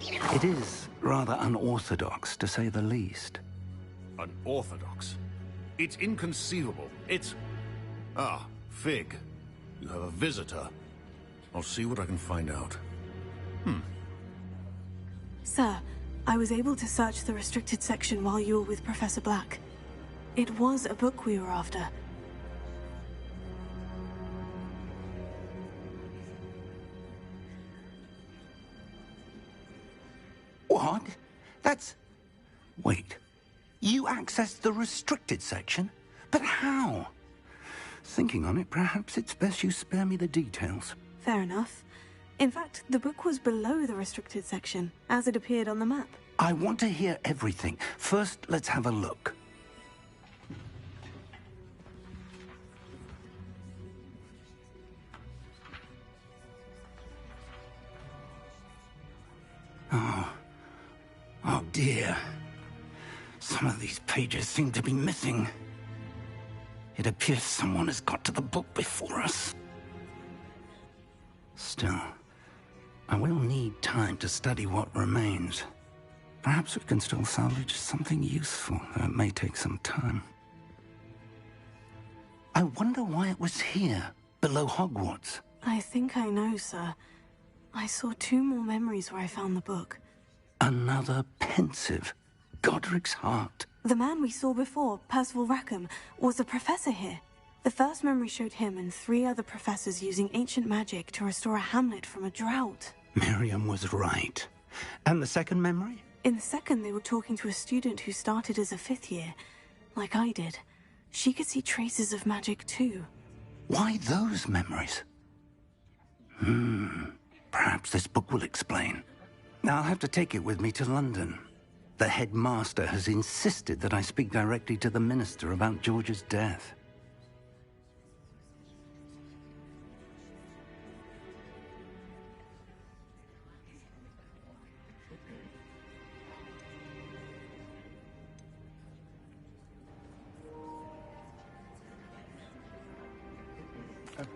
It is rather unorthodox, to say the least. Unorthodox? It's inconceivable. It's... Ah, Fig. You have a visitor. I'll see what I can find out. Sir, I was able to search the restricted section while you were with Professor Black. It was a book we were after. What? That's... Wait. You accessed the restricted section? But how? Thinking on it, perhaps it's best you spare me the details. Fair enough. In fact, the book was below the restricted section, as it appeared on the map. I want to hear everything. First, let's have a look. dear. Some of these pages seem to be missing. It appears someone has got to the book before us. Still, I will need time to study what remains. Perhaps we can still salvage something useful, though it may take some time. I wonder why it was here, below Hogwarts. I think I know, sir. I saw 2 more memories where I found the book. Another pensive. Godric's heart. The man we saw before, Percival Rackham, was a professor here. The first memory showed him and 3 other professors using ancient magic to restore a hamlet from a drought. Miriam was right. And the second memory? In the second, they were talking to a student who started as a 5th year, like I did. She could see traces of magic too. Why those memories? Perhaps this book will explain. I'll have to take it with me to London. The headmaster has insisted that I speak directly to the minister about George's death.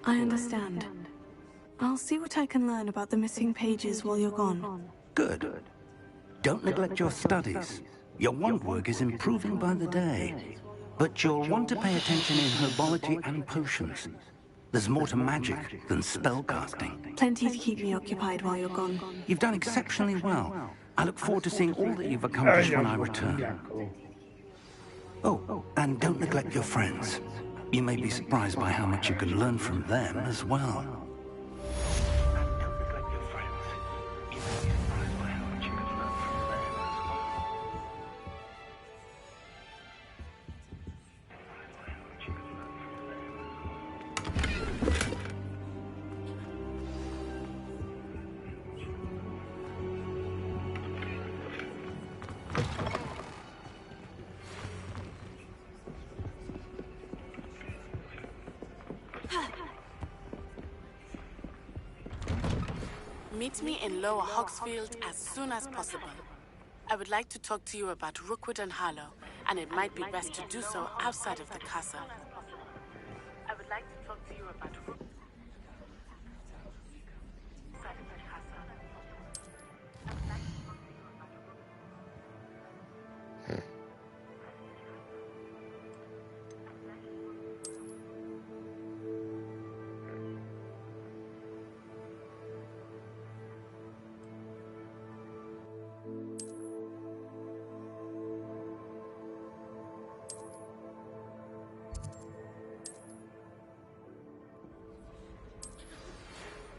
I understand. I'll see what I can learn about the missing pages while you're gone. Good. Don't neglect your studies. Your wand work is improving by the day. But you'll want to pay attention in herbology and potions. There's more to magic than spellcasting. Plenty to keep me occupied while you're gone. You've done exceptionally well. I look forward to seeing all that you've accomplished when I return. Oh, and don't neglect your friends. You may be surprised by how much you can learn from them as well. Meet me in Lower Hogsfield as soon as possible. I would like to talk to you about Rookwood and Harlow, and it might be best to do so outside of the castle. I would like to talk to you about Rookwood outside of the castle.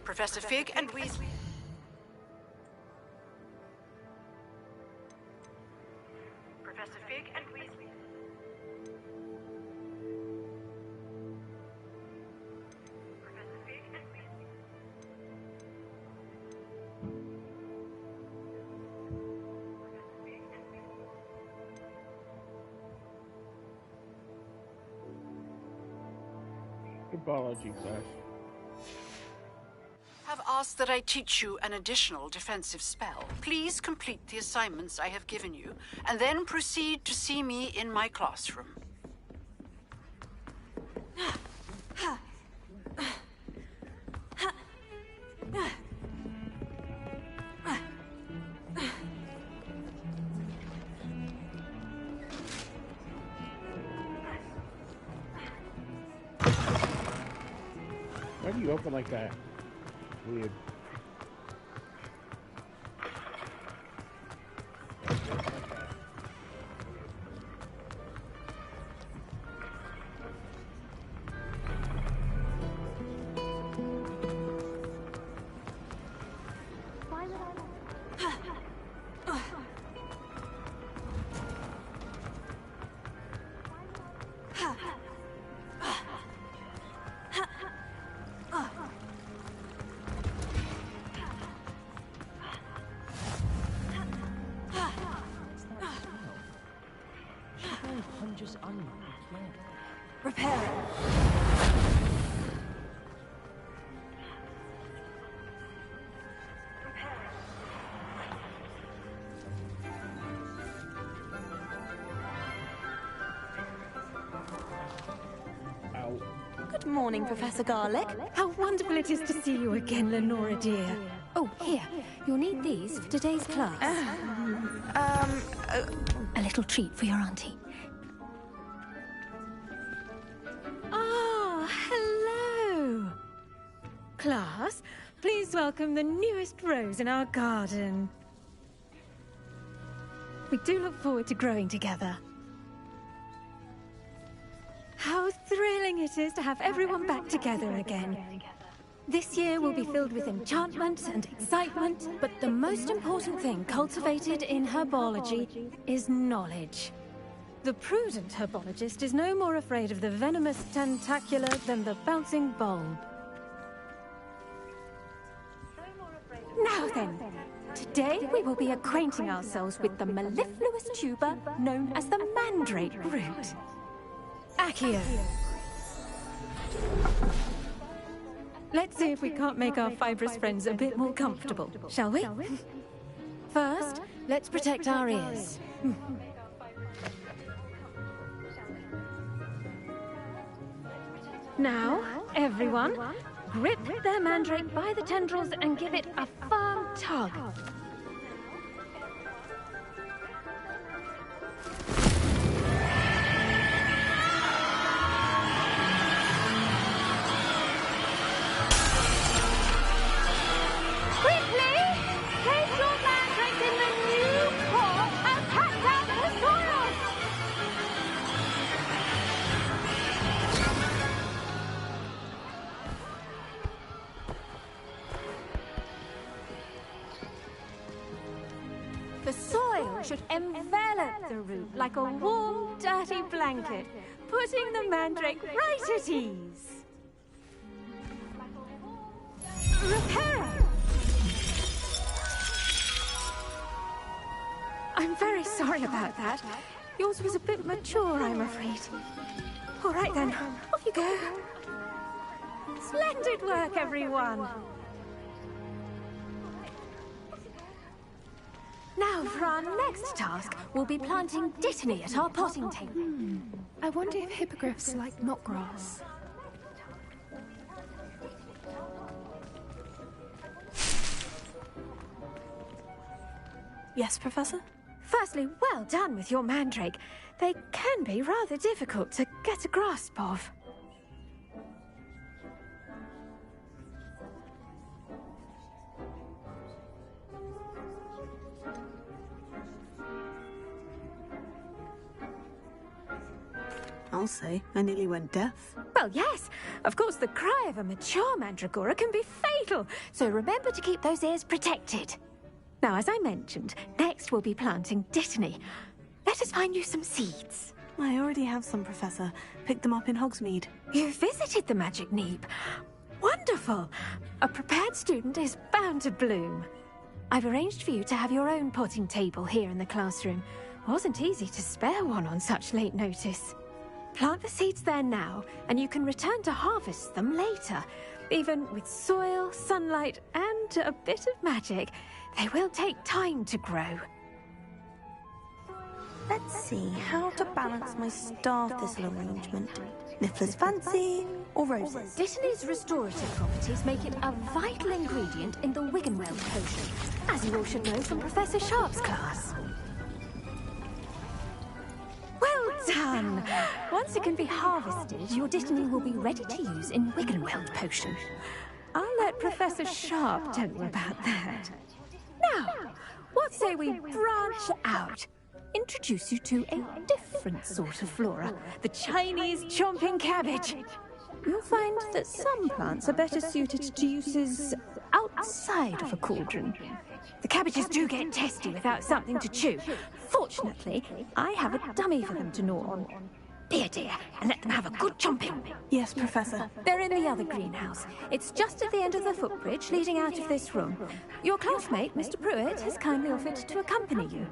Professor Fig and Weasley. Professor Fig and Weasley. Professor Fig and Weasley. Herbology class. Have asked that I teach you an additional defensive spell. Please complete the assignments I have given you, and then proceed to see me in my classroom. Why do you open like that? Weird. Repair it. morning, Professor Garlick. How wonderful it is to see you again, Lenora dear. Oh, here. You'll need these for today's class. A little treat for your auntie. Ah, hello. Class, please welcome the newest rose in our garden. We do look forward to growing together. How thrilling it is to have everyone back together again. This year will be filled with enchantment and excitement, but the most important thing cultivated in herbology is knowledge. The prudent herbologist is no more afraid of the venomous tentacular than the bouncing bulb. Now then, today we will be acquainting ourselves with the mellifluous tuber known as the mandrake root. Accio. Let's see if we can't make our fibrous friends a bit more comfortable, shall we? First, let's protect our ears. Now, everyone, grip their mandrake by the tendrils and give it a firm tug. The soil should envelop the root like a warm, dirty blanket, putting the mandrake right at ease. Reparo! I'm very sorry about that. Yours was a bit mature, I'm afraid. All right then, off you go. Splendid work, everyone. Now, for our next task, we'll be planting dittany at our potting table. I wonder if hippogriffs like knotgrass. Yes, Professor? Firstly, well done with your mandrake. They can be rather difficult to get a grasp of. I'll say, I nearly went deaf. Well, yes. Of course, the cry of a mature mandragora can be fatal, so remember to keep those ears protected. Now, as I mentioned, next we'll be planting dittany. Let us find you some seeds. I already have some, Professor. Picked them up in Hogsmeade. You visited the Magic Neep. Wonderful. A prepared student is bound to bloom. I've arranged for you to have your own potting table here in the classroom. Wasn't easy to spare one on such late notice. Plant the seeds there now, and you can return to harvest them later. Even with soil, sunlight, and a bit of magic, they will take time to grow. Let's see how to balance my staff this little arrangement. Niffler's fancy or roses? Dittany's restorative properties make it a vital ingredient in the Wiggenweld potion, as you all should know from Professor Sharp's class. Well done! Once it can be harvested, your dittany will be ready to use in Wiggenweld potion. I'll let Professor Sharp tell you about that. Now, what say we branch out? Introduce you to a different sort of flora, the Chinese chomping cabbage. You'll find that some plants are better suited to uses outside of a cauldron. The cabbages do get testy without something to chew. Fortunately, I have a dummy for them to gnaw on. Dear, and let them have a good chomping. Yes, Professor. They're in the other greenhouse. It's just at the end of the footbridge leading out of this room. Your classmate, Mr. Pruitt, has kindly offered to accompany you.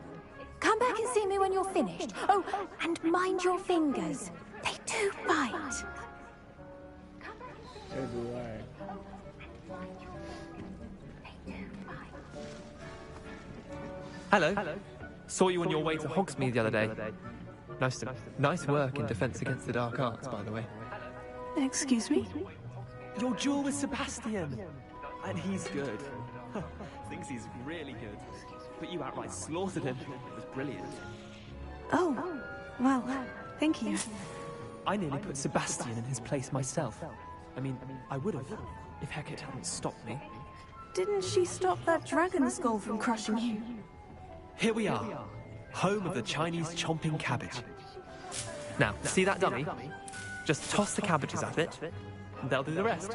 Come back and see me when you're finished. Oh, and mind your fingers. They do bite. Hello. Saw you on your way to Hogsmeade the other day. Nice work in Defense Against the Dark Arts, by the way. Excuse me? Your duel with Sebastian! And he's good. Thinks he's really good. But you outright slaughtered him. It was brilliant. Oh, well, thank you. I nearly put Sebastian in his place myself. I mean, I would have, if Hecate hadn't stopped me. Didn't she stop that dragon skull from crushing you? Here we are, home of the Chinese chomping cabbage. Now, see that dummy? Just toss the cabbages at it, and they'll do the rest.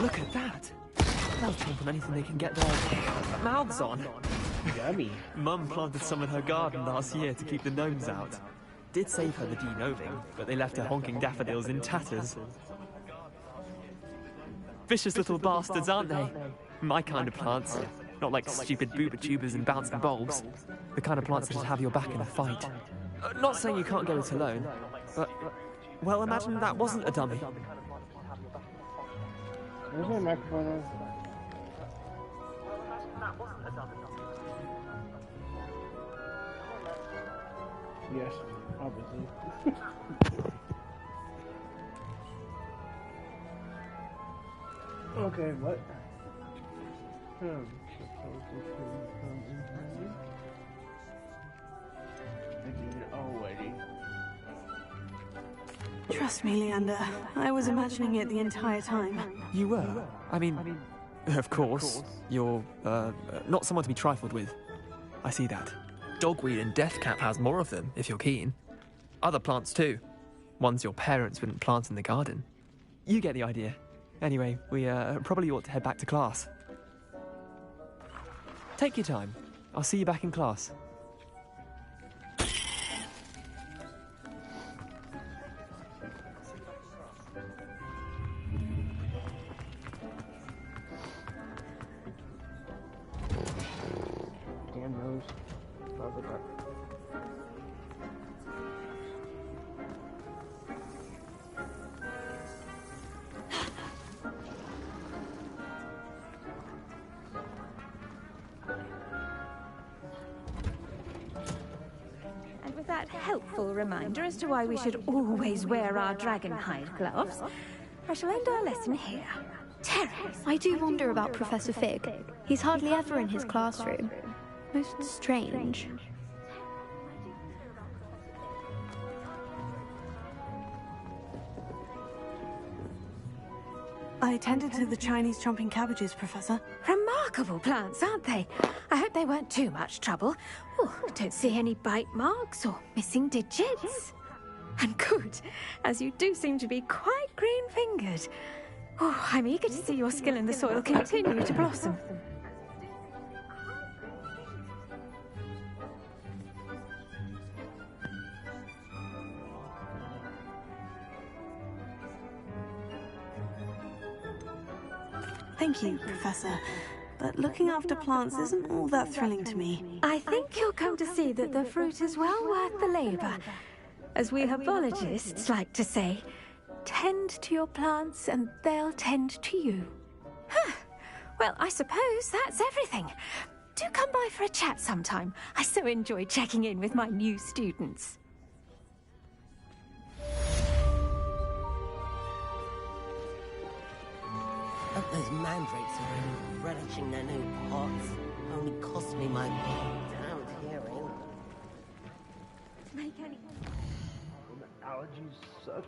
Look at that! They'll jump on anything they can get their mouths on. Yummy. Mum planted some in her garden last year to keep the gnomes out. Did save her the de-noving, but they left her honking daffodils in tatters. Vicious little bastards, aren't they? My kind of plants. Not like stupid booba tubers and bouncing bulbs. The kind of plants that just have your back in a fight. Not saying you can't go it alone, but... Well, imagine that wasn't a dummy. Where's my microphone? Yes, obviously. Okay, what? Already. Trust me, Leander. I was imagining it the entire time. You were? I mean, of course. You're, not someone to be trifled with. I see that. Dogweed and deathcap has more of them, if you're keen. Other plants, too. Ones your parents wouldn't plant in the garden. You get the idea. Anyway, we, probably ought to head back to class. Take your time. I'll see you back in class. Damn nose. Love it. And with that helpful reminder as to why we should always wear our dragonhide gloves, I shall end our lesson here. Terry, I do wonder about Professor Fig. He's hardly ever in his classroom. Most strange. I tended to the Chinese chomping cabbages, Professor. Remarkable plants, aren't they? I hope they weren't too much trouble. Oh, don't see any bite marks or missing digits. And good, as you do seem to be quite green-fingered. Oh, I'm eager to see your skill in the soil continue to blossom. Thank you, Professor. But looking after plants isn't all that thrilling to me. I think you'll come to see that the fruit is well worth the labour. As we herbologists like to say, tend to your plants and they'll tend to you. Huh. Well, I suppose that's everything. Do come by for a chat sometime. I so enjoy checking in with my new students. Those mandrakes are really relishing their new pots. Only cost me my damned hearing. Make any... The allergies suck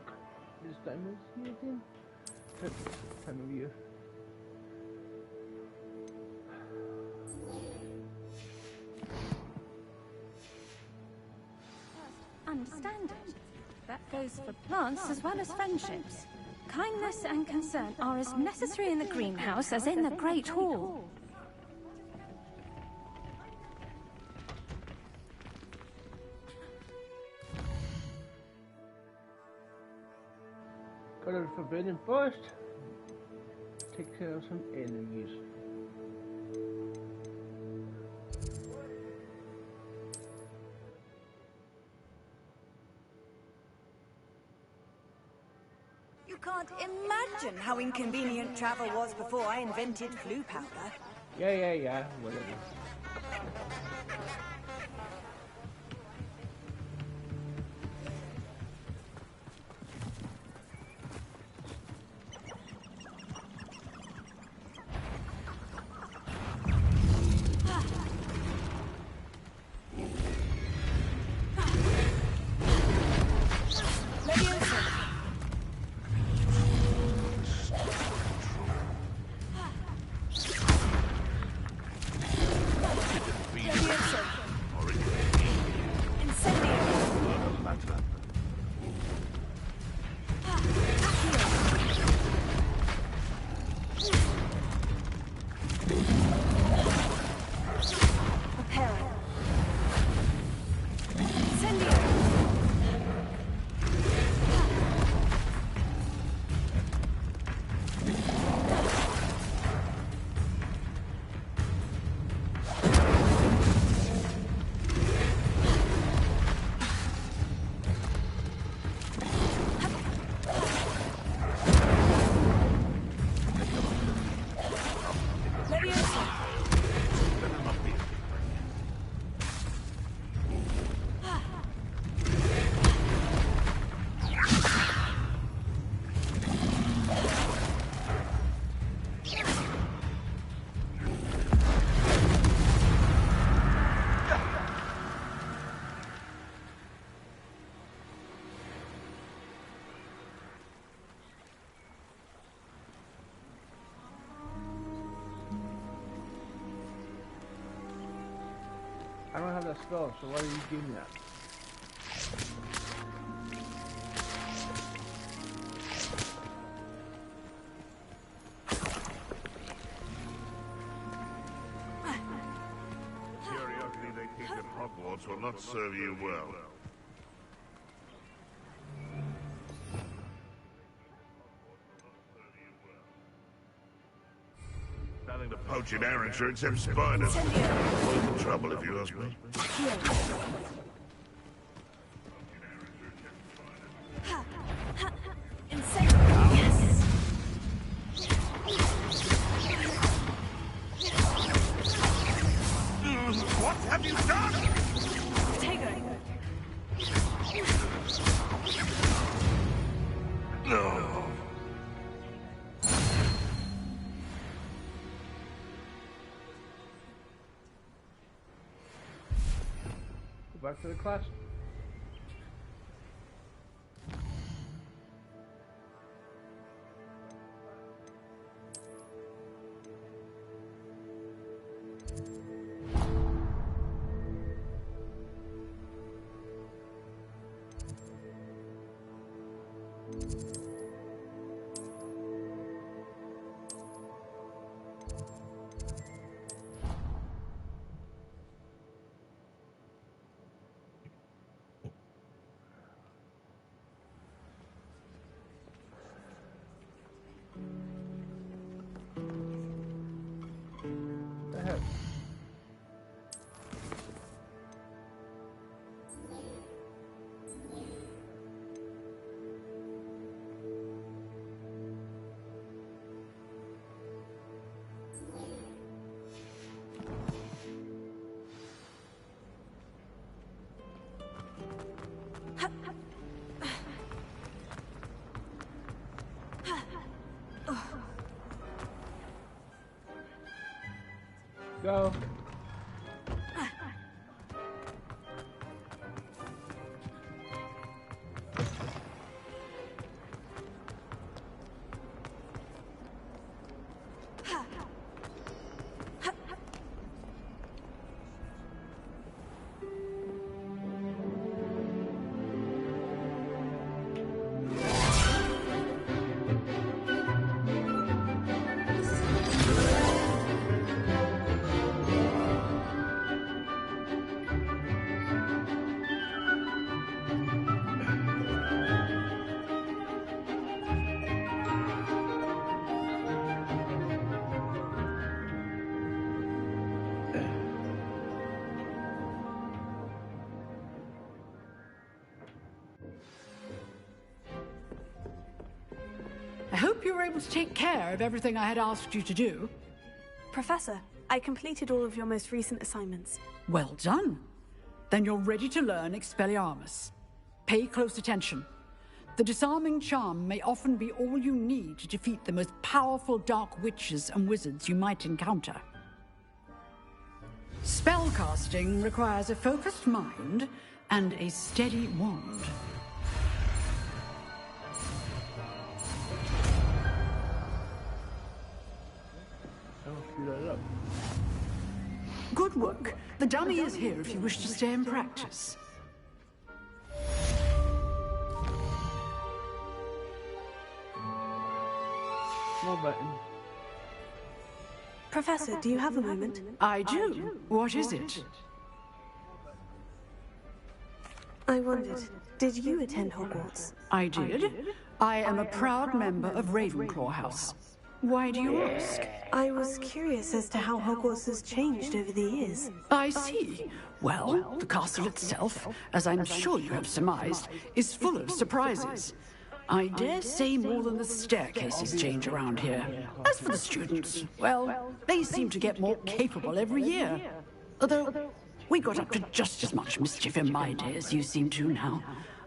this time of year. Time of year. Understand it. That goes for plants as well as friendships. Kindness and concern are as necessary in the greenhouse as in the Great Hall. Go to the Forbidden Forest. Take care of some enemies. You can't imagine how inconvenient travel was before I invented flu powder. Yeah, whatever. I don't have that spell, so why do you give me that? The curiosity they keep at Hogwarts will not serve you well. Nothing to poach in Arrowshire except spiders. All the trouble, if you ask me. What have you done? No. Go back to the class. Go. were able to take care of everything I had asked you to do. Professor, I completed all of your most recent assignments. Well done. Then you're ready to learn Expelliarmus. Pay close attention. The disarming charm may often be all you need to defeat the most powerful dark witches and wizards you might encounter. Spellcasting requires a focused mind and a steady wand. Good work. The dummy is here if you wish to stay and practice. Small button. Professor, do you have a moment? I do. What is it? I wondered, did you attend Hogwarts? I did. I am a proud member of Ravenclaw House. Why do you ask? I was curious as to how Hogwarts has changed over the years. I see. Well, the castle itself, as I'm sure you have surmised, is full of surprises. I dare say more than the staircases change around here. As for the students, well, they seem to get more capable every year. Although, we got up to just as much mischief in my day as you seem to now.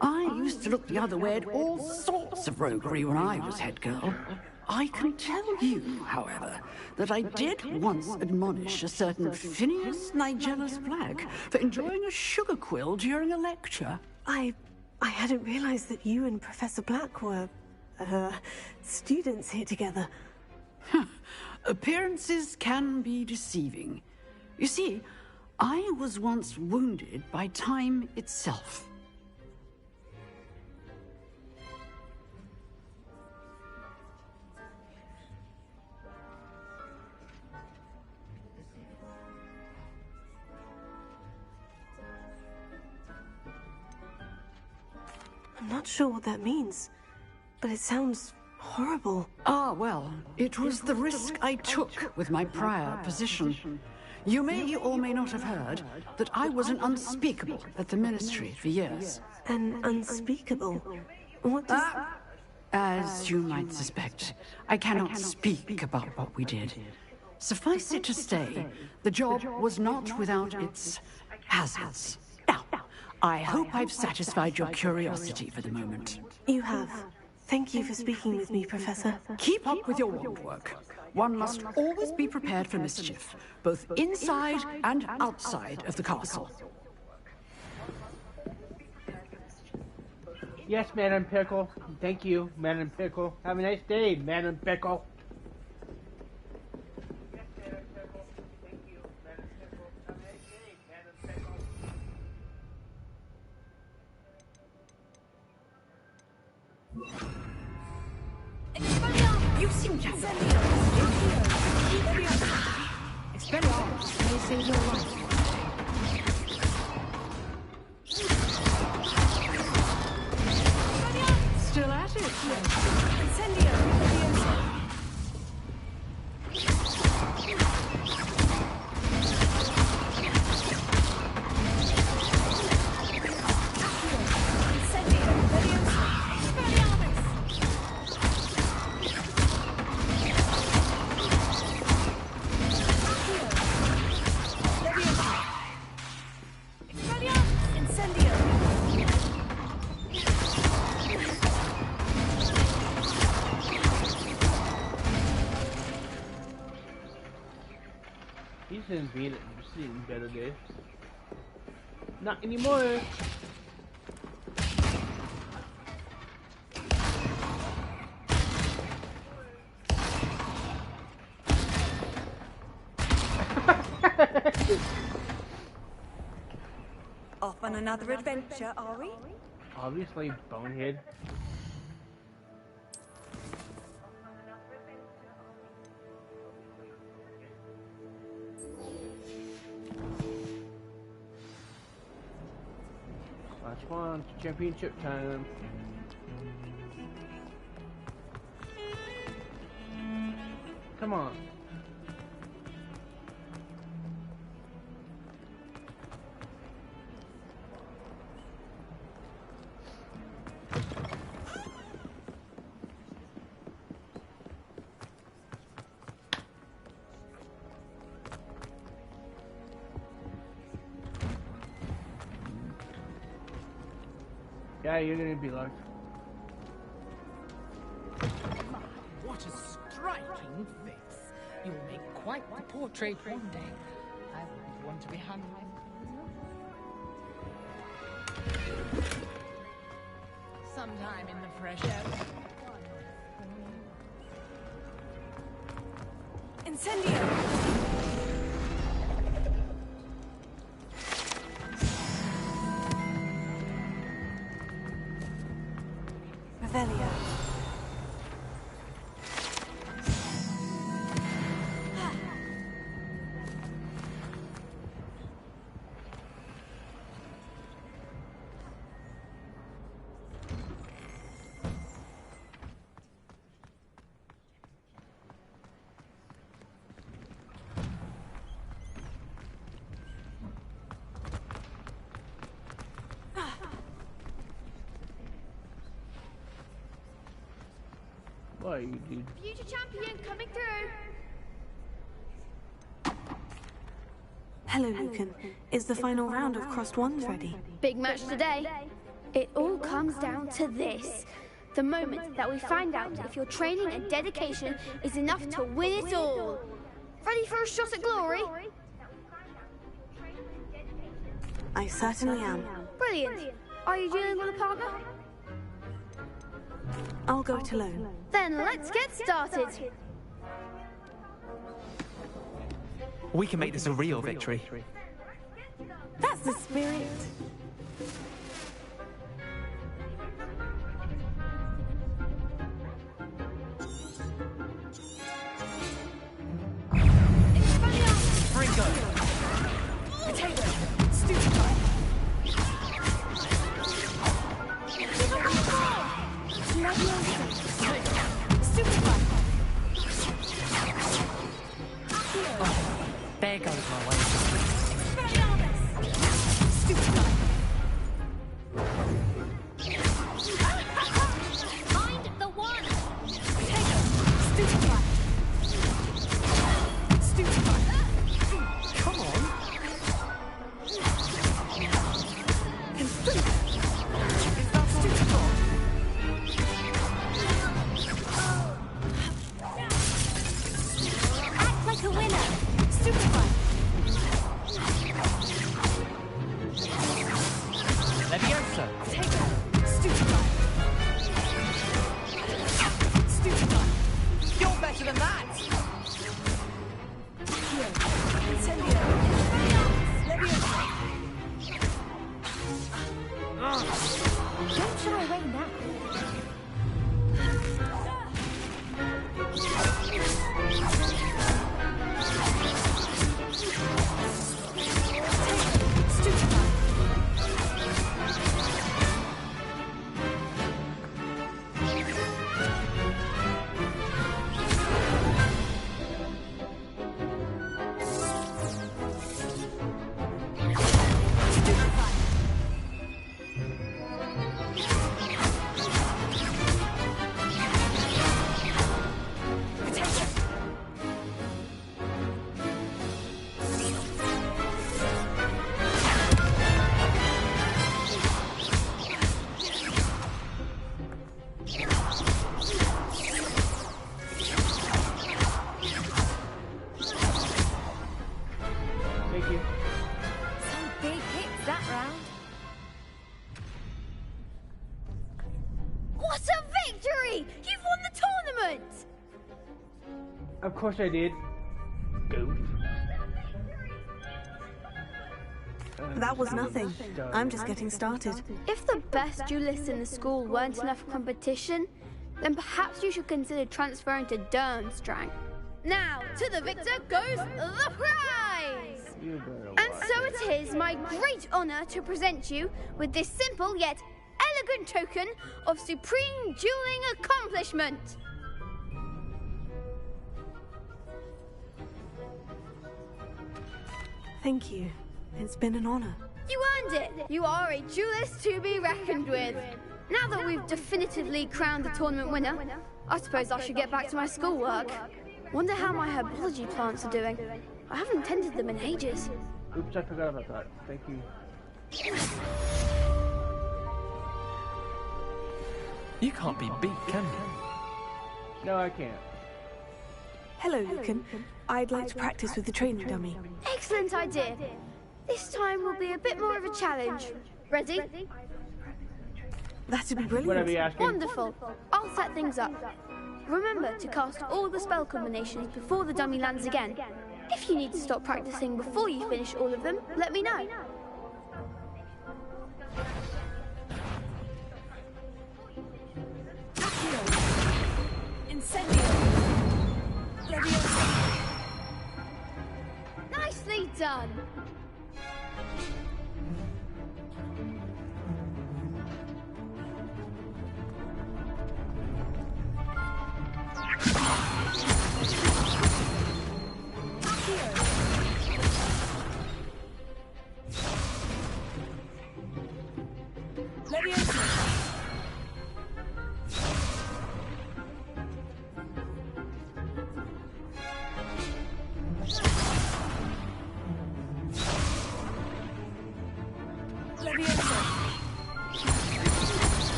I used to look the other way at all sorts of roguery when I was head girl. I can tell you, however, that I did once admonish a certain Phineas Nigellus Black for enjoying a sugar quill during a lecture. I hadn't realized that you and Professor Black were, students here together. Appearances can be deceiving. You see, I was once wounded by time itself. I'm not sure what that means, but it sounds horrible. Ah, well, it was the risk I took with my prior position. You may or may not have heard that I was an unspeakable at the Ministry for years. An unspeakable? What does... As you might suspect, I cannot speak about what we did. Suffice it to say, the job was not without its hazards. Now, I hope I've satisfied your curiosity for the moment. You have. Thank you for speaking with me, Professor. Keep up with your wand work. One must always be prepared for mischief, both inside and outside of the castle. Yes, Madam Pickle. Thank you, Madam Pickle. Have a nice day, Madam Pickle. You seem to have Expelliarmus may save your life. Still at it? He's in better days. Not anymore. Off on another adventure, are we? Obviously, bonehead. Last one, championship time. Come on. Yeah, you're gonna be locked. What a striking face. You'll make quite the portrait one day. I wouldn't want to be hung like sometime in the fresh air. Incendio! Revelio. What are you, dude? Future champion coming through. Hello, Lucan. Is the final round of Crossed Wands ready? Big match today. It all comes down to this. The moment that we find out if your training and dedication is enough to win it all. Ready for a shot at glory? I certainly am. Brilliant. Are you dealing with a partner? I'll go it alone. Then let's get started. We can make this a real victory. That's the spirit. Ringo! Potato! Stupefy! There goes my way. Find the one! Come on! Act like a winner! Leviosa! You're better than that! Don't shy away now. Thank you. Some big hits that round. What a victory! You've won the tournament! Of course I did. Goof. That was nothing. I'm just getting started. If the best duelists in the school weren't enough for competition, then perhaps you should consider transferring to Durmstrang. Now, to the victor goes the prize! And so it is my great honor to present you with this simple yet elegant token of supreme dueling accomplishment. Thank you. It's been an honor. You earned it! You are a duelist to be reckoned with. Now that we've definitively crowned the tournament winner, I suppose I should get back to my schoolwork. Wonder how my herbology plants are doing. I haven't tended them in ages. Oops, I forgot about that. Thank you. You can't be beat, can you? No, I can't. Hello, Lucan. I'd like to practice with the training dummy. Excellent idea. This time will be a bit more of a challenge. Ready? That'd be brilliant. Whatever you're asking. Wonderful. I'll set things up. Remember to cast all the spell combinations before the dummy lands again. If you need to stop practicing before you finish all of them, let me know. Nicely done.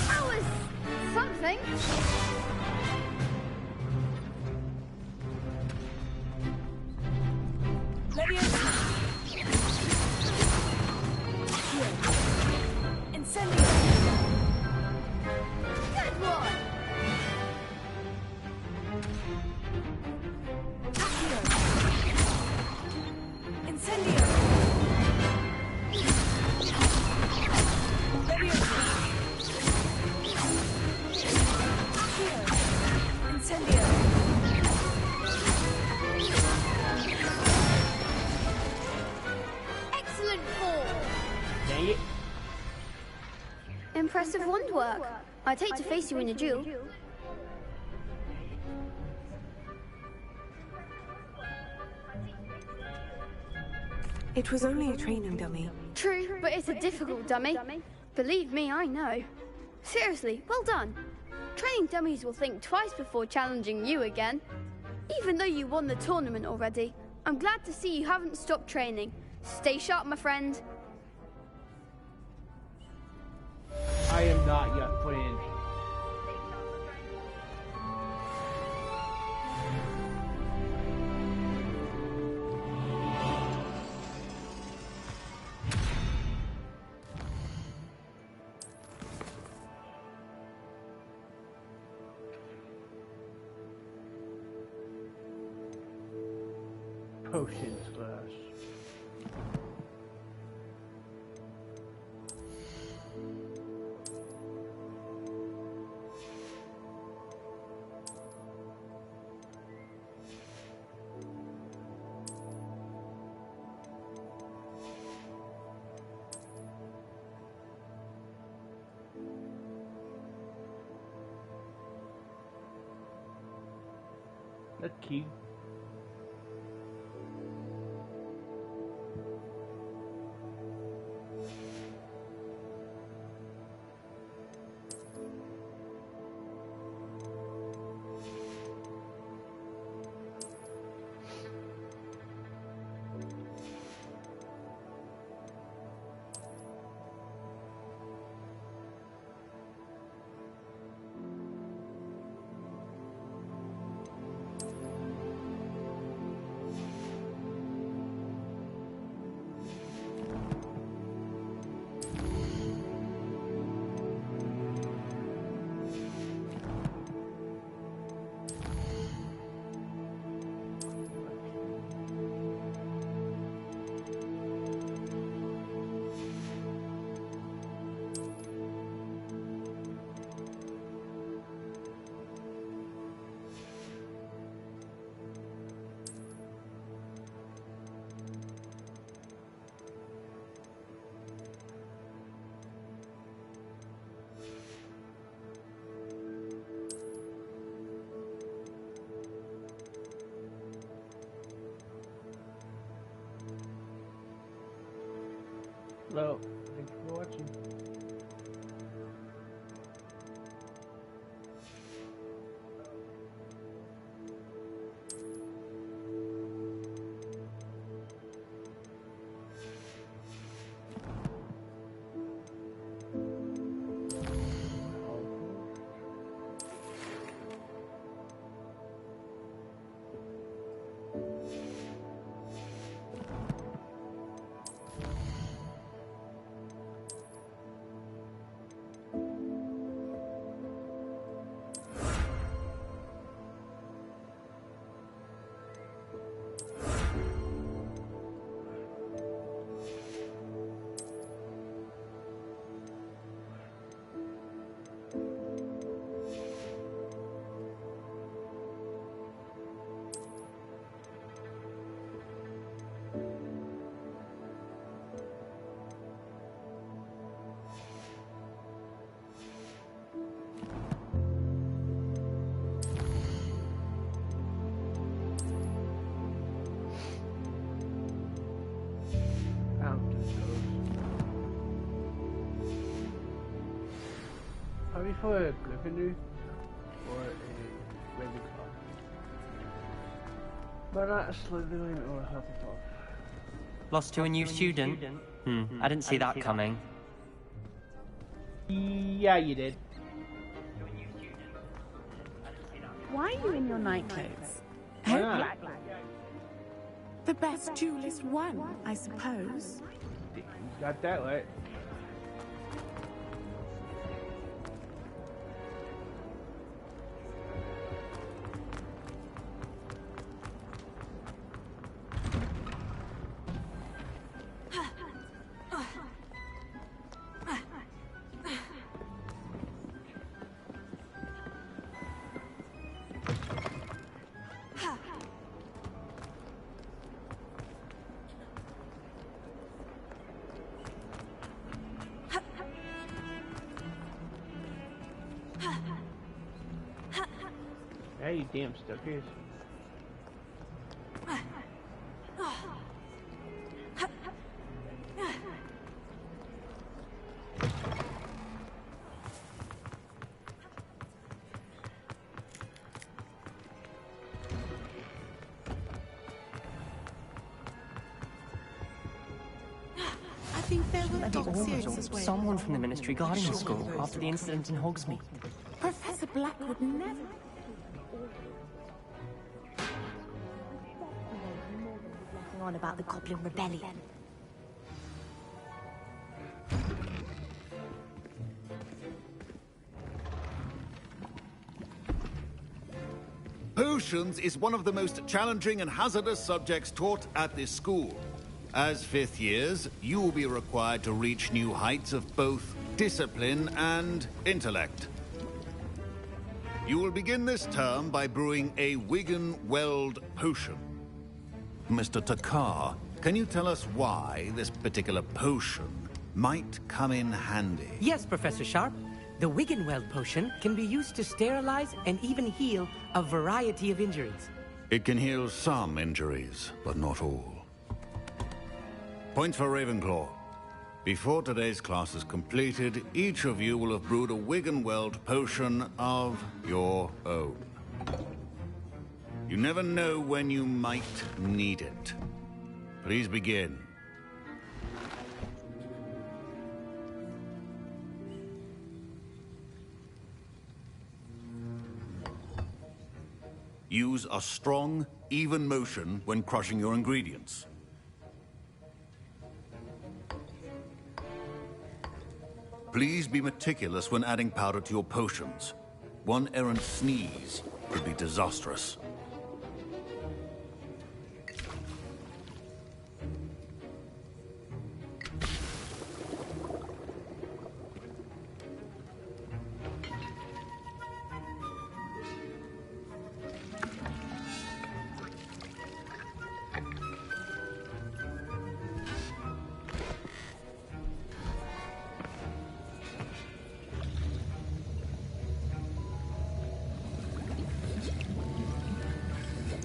That was something. Good one. Excellent ball. Dang it. Impressive wand work. I'd hate to face you in a duel. It was only a training dummy. True, but it's a difficult dummy. Believe me, I know. Seriously, well done. Training dummies will think twice before challenging you again. Even though you won the tournament already, I'm glad to see you haven't stopped training. Stay sharp, my friend. I am not your friend. Potions class. That's cute. Hello, thank you for watching. be for a Gryffindor or a Ravenclaw. But not a Slytherin or a Hufflepuff. Lost to a new student? I didn't see that coming. Yeah, you did. Why are you in your night clothes? Why not? The best duelist won, I suppose. You got that right. Yeah, you damn stuckers. I think there were dossiers as well. Someone from the Ministry guarding the school after the incident in Hogsmeade. Professor Black would never. On about the Goblin Rebellion. Potions is one of the most challenging and hazardous subjects taught at this school. As fifth years, you will be required to reach new heights of both discipline and intellect. You will begin this term by brewing a Wiggenweld potion. Mr. Takar, can you tell us why this particular potion might come in handy? Yes, Professor Sharp. The Wiggenweld potion can be used to sterilize and even heal a variety of injuries. It can heal some injuries, but not all. Points for Ravenclaw. Before today's class is completed, each of you will have brewed a Wiggenweld potion of your own. You never know when you might need it. Please begin. Use a strong, even motion when crushing your ingredients. Please be meticulous when adding powder to your potions. One errant sneeze could be disastrous.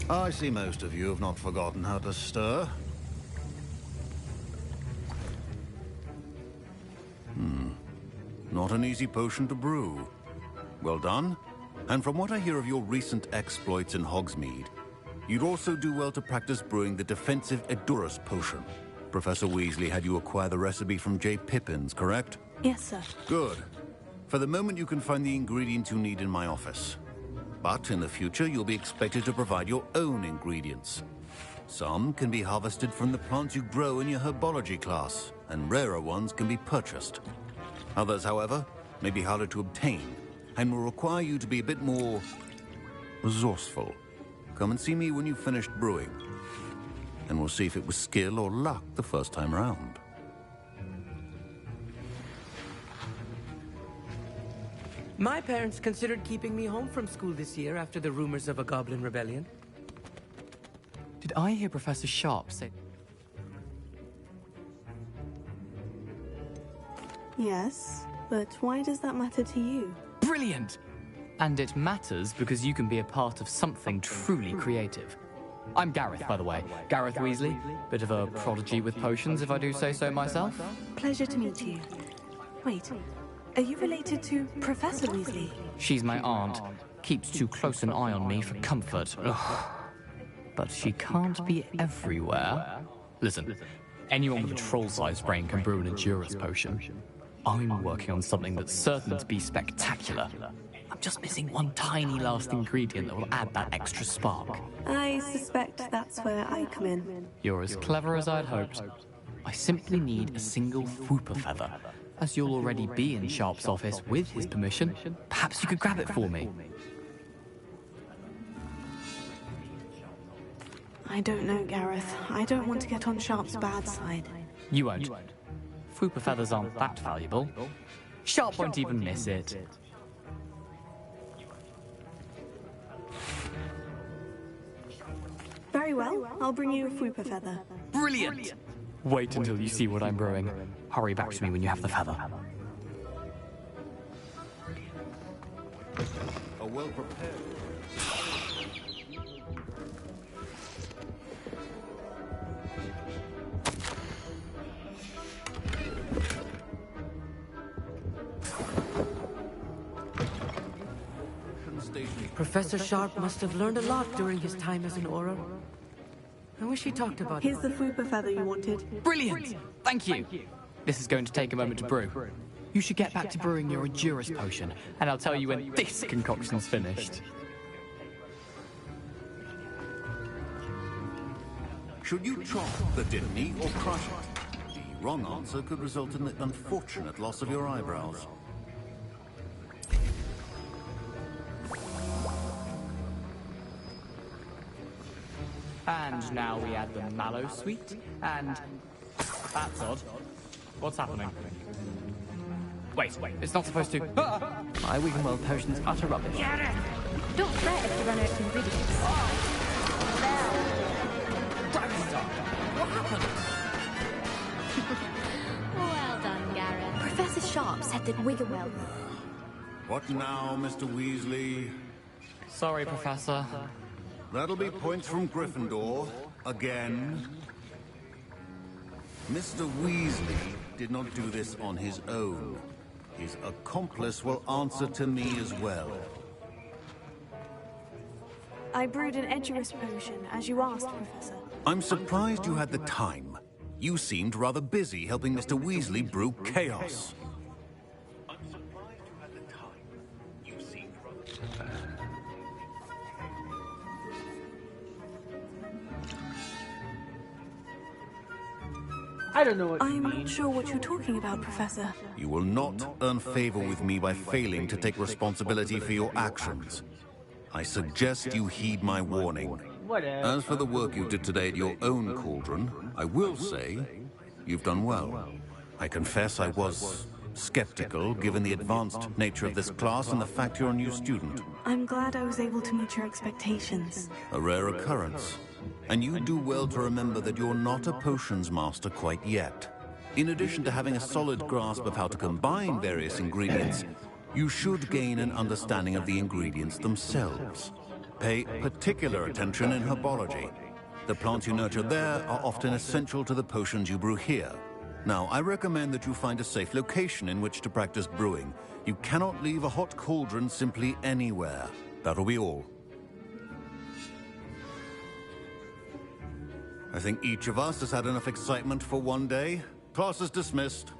I see most of you have not forgotten how to stir. Not an easy potion to brew. Well done. And from what I hear of your recent exploits in Hogsmeade, you'd also do well to practice brewing the defensive Edurus potion. Professor Weasley had you acquire the recipe from J. Pippin's, correct? Yes, sir. Good. For the moment, you can find the ingredients you need in my office. But in the future, you'll be expected to provide your own ingredients. Some can be harvested from the plants you grow in your herbology class, and rarer ones can be purchased. Others, however, may be harder to obtain, and will require you to be a bit more resourceful. Come and see me when you've finished brewing, and we'll see if it was skill or luck the first time round. My parents considered keeping me home from school this year after the rumors of a Goblin Rebellion. Did I hear Professor Sharp say... Yes, but why does that matter to you? Brilliant! And it matters because you can be a part of something truly creative. I'm Gareth, by the way. Gareth Weasley. Bit of a prodigy with potions, if I do say so myself. Pleasure to meet you. Wait, Are you related to Professor Weasley? She's my aunt. Keeps too close an eye on me for comfort. Ugh. But she can't be everywhere. Listen, anyone with a troll-sized brain can brew an Endurance potion. I'm working on something that's certain to be spectacular. I'm just missing one tiny last ingredient that will add that extra spark. I suspect that's where I come in. You're as clever as I'd hoped. I simply need a single Fwooper feather. As you'll already be in Sharp's office with his permission, perhaps you could grab it for me. I don't know, Gareth. I don't want to get on Sharp's bad side. You won't. Fwooper feathers aren't that valuable. Sharp won't even miss it. Very well. I'll bring you a Fwooper feather. Brilliant! Wait until you see what I'm brewing. Hurry back to me when you have the feather. A well-prepared... Professor Sharp must have learned a lot during his time as an Auror. I wish he talked about it. Here's the Fwooper feather you wanted. Brilliant! Thank you. This is going to take a moment to brew. You should get back to brewing your Endurance potion, and I'll tell you when this concoction's finished. Should you chop the Dimney or crush it? The wrong answer could result in the unfortunate loss of your eyebrows. And now we add the mallow sweet, and... That's odd. What's happening? Wait, it's not supposed to... Ah! My Wiggenweld potion's utter rubbish. Don't fret if you run out of ingredients. Dragonstar! What happened? Well done, Gareth. Professor Sharp said that Wiggenweld... What now, Mr. Weasley? Sorry, Professor. That'll be points from Gryffindor. Again. Mr. Weasley did not do this on his own. His accomplice will answer to me as well. I brewed an Edurus potion, as you asked, Professor. I'm surprised you had the time. You seemed rather busy helping Mr. Weasley brew chaos. I don't know what I'm not sure what you're talking about, Professor. You will not earn favor with me by failing to take responsibility for your actions. I suggest you heed my warning. As for the work you did today at your own cauldron, I will say you've done well. I confess I was skeptical, given the advanced nature of this class and the fact you're a new student. I'm glad I was able to meet your expectations. A rare occurrence. And you do well to remember that you're not a potions master quite yet. In addition to having a solid grasp of how to combine various ingredients, you should gain an understanding of the ingredients themselves. Pay particular attention in herbology. The plants you nurture there are often essential to the potions you brew here. Now, I recommend that you find a safe location in which to practice brewing. You cannot leave a hot cauldron simply anywhere. That'll be all. I think each of us has had enough excitement for one day. Class is dismissed.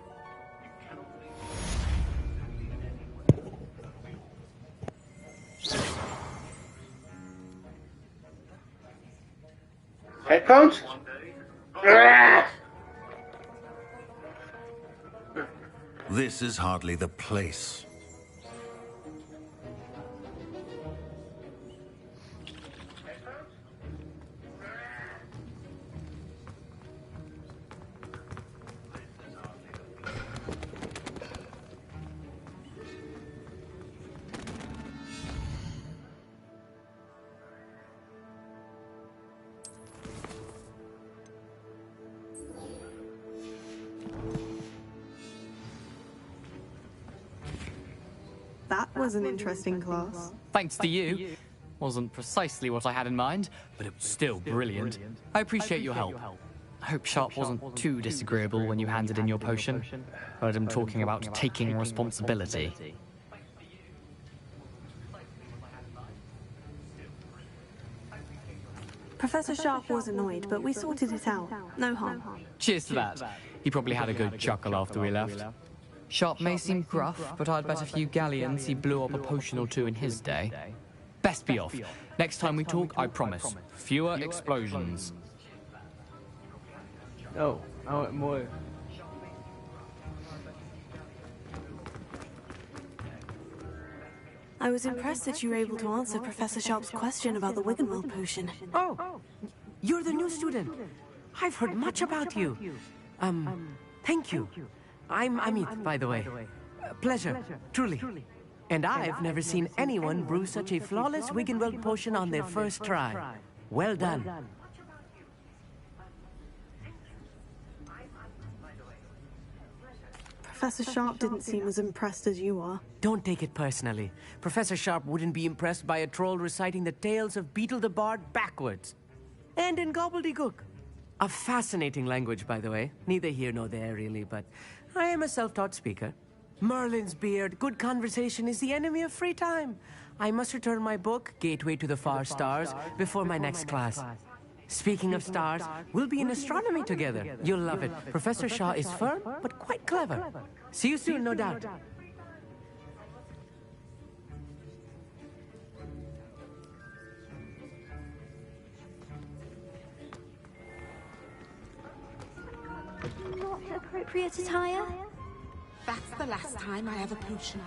Headphones? This is hardly the place. That was an interesting class. Thanks to you. Wasn't precisely what I had in mind, but it was still brilliant. I appreciate your help. I hope Sharp wasn't too disagreeable when you handed in your potion. Heard him talking about taking responsibility. Professor Sharp was annoyed, but we sorted it out. No harm. Cheers to that. He probably had a good chuckle after we left. Sharp may seem gruff, but I'd bet a few galleons he blew up a potion or two in his day. Best be off. Next time we talk, I promise. Fewer explosions. No, I want more. I was impressed that you were able to answer Professor Sharp's question about the Wiggenweld potion. Oh, you're the new student. I've heard much about you. Thank you. I'm Amit, by the way. Pleasure, truly. And I've never seen anyone brew such a flawless Wiggenweld potion on their first try. Well done. Professor Sharp didn't seem as impressed as you are. Don't take it personally. Professor Sharp wouldn't be impressed by a troll reciting the tales of Beetle the Bard backwards. And in gobbledygook. A fascinating language, by the way. Neither here nor there, really, but I am a self-taught speaker. Merlin's beard, good conversation is the enemy of free time. I must return my book, Gateway to the Far Stars, before my next class. Speaking of stars, we'll be in astronomy together. You'll love it. Professor Shaw is firm, but quite clever. See you soon, no doubt. Not appropriate attire? That's the last time I have a potion.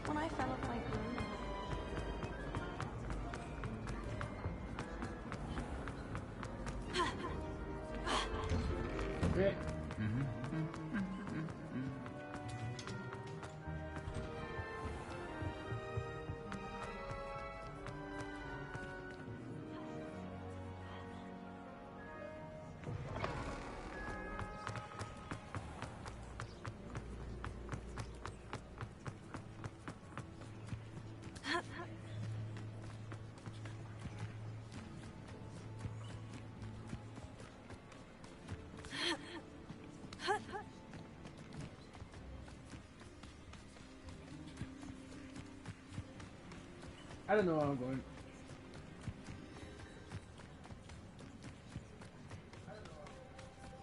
When I fell off my broom. I don't know where I'm going.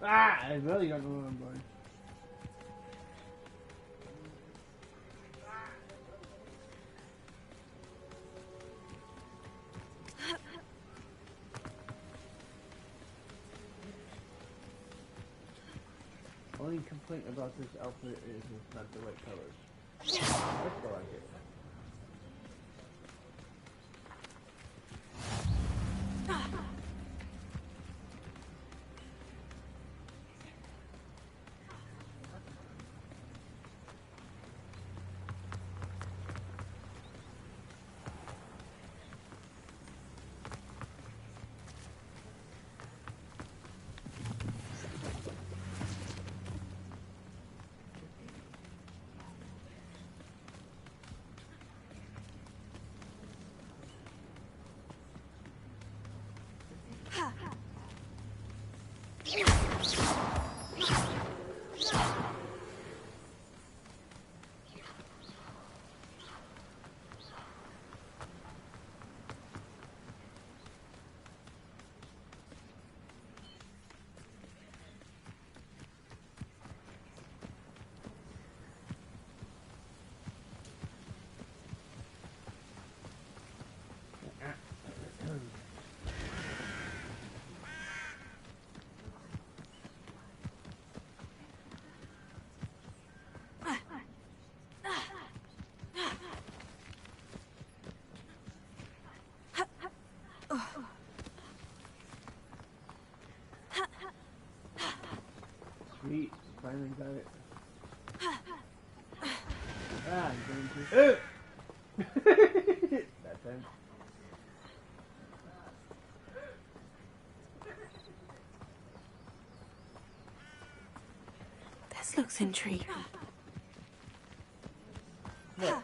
I really don't know where I'm going. Only complaint about this outfit is it's not the right colors. I still like it. Sweet, finally got it. I'm going to. That time. This looks intriguing. What?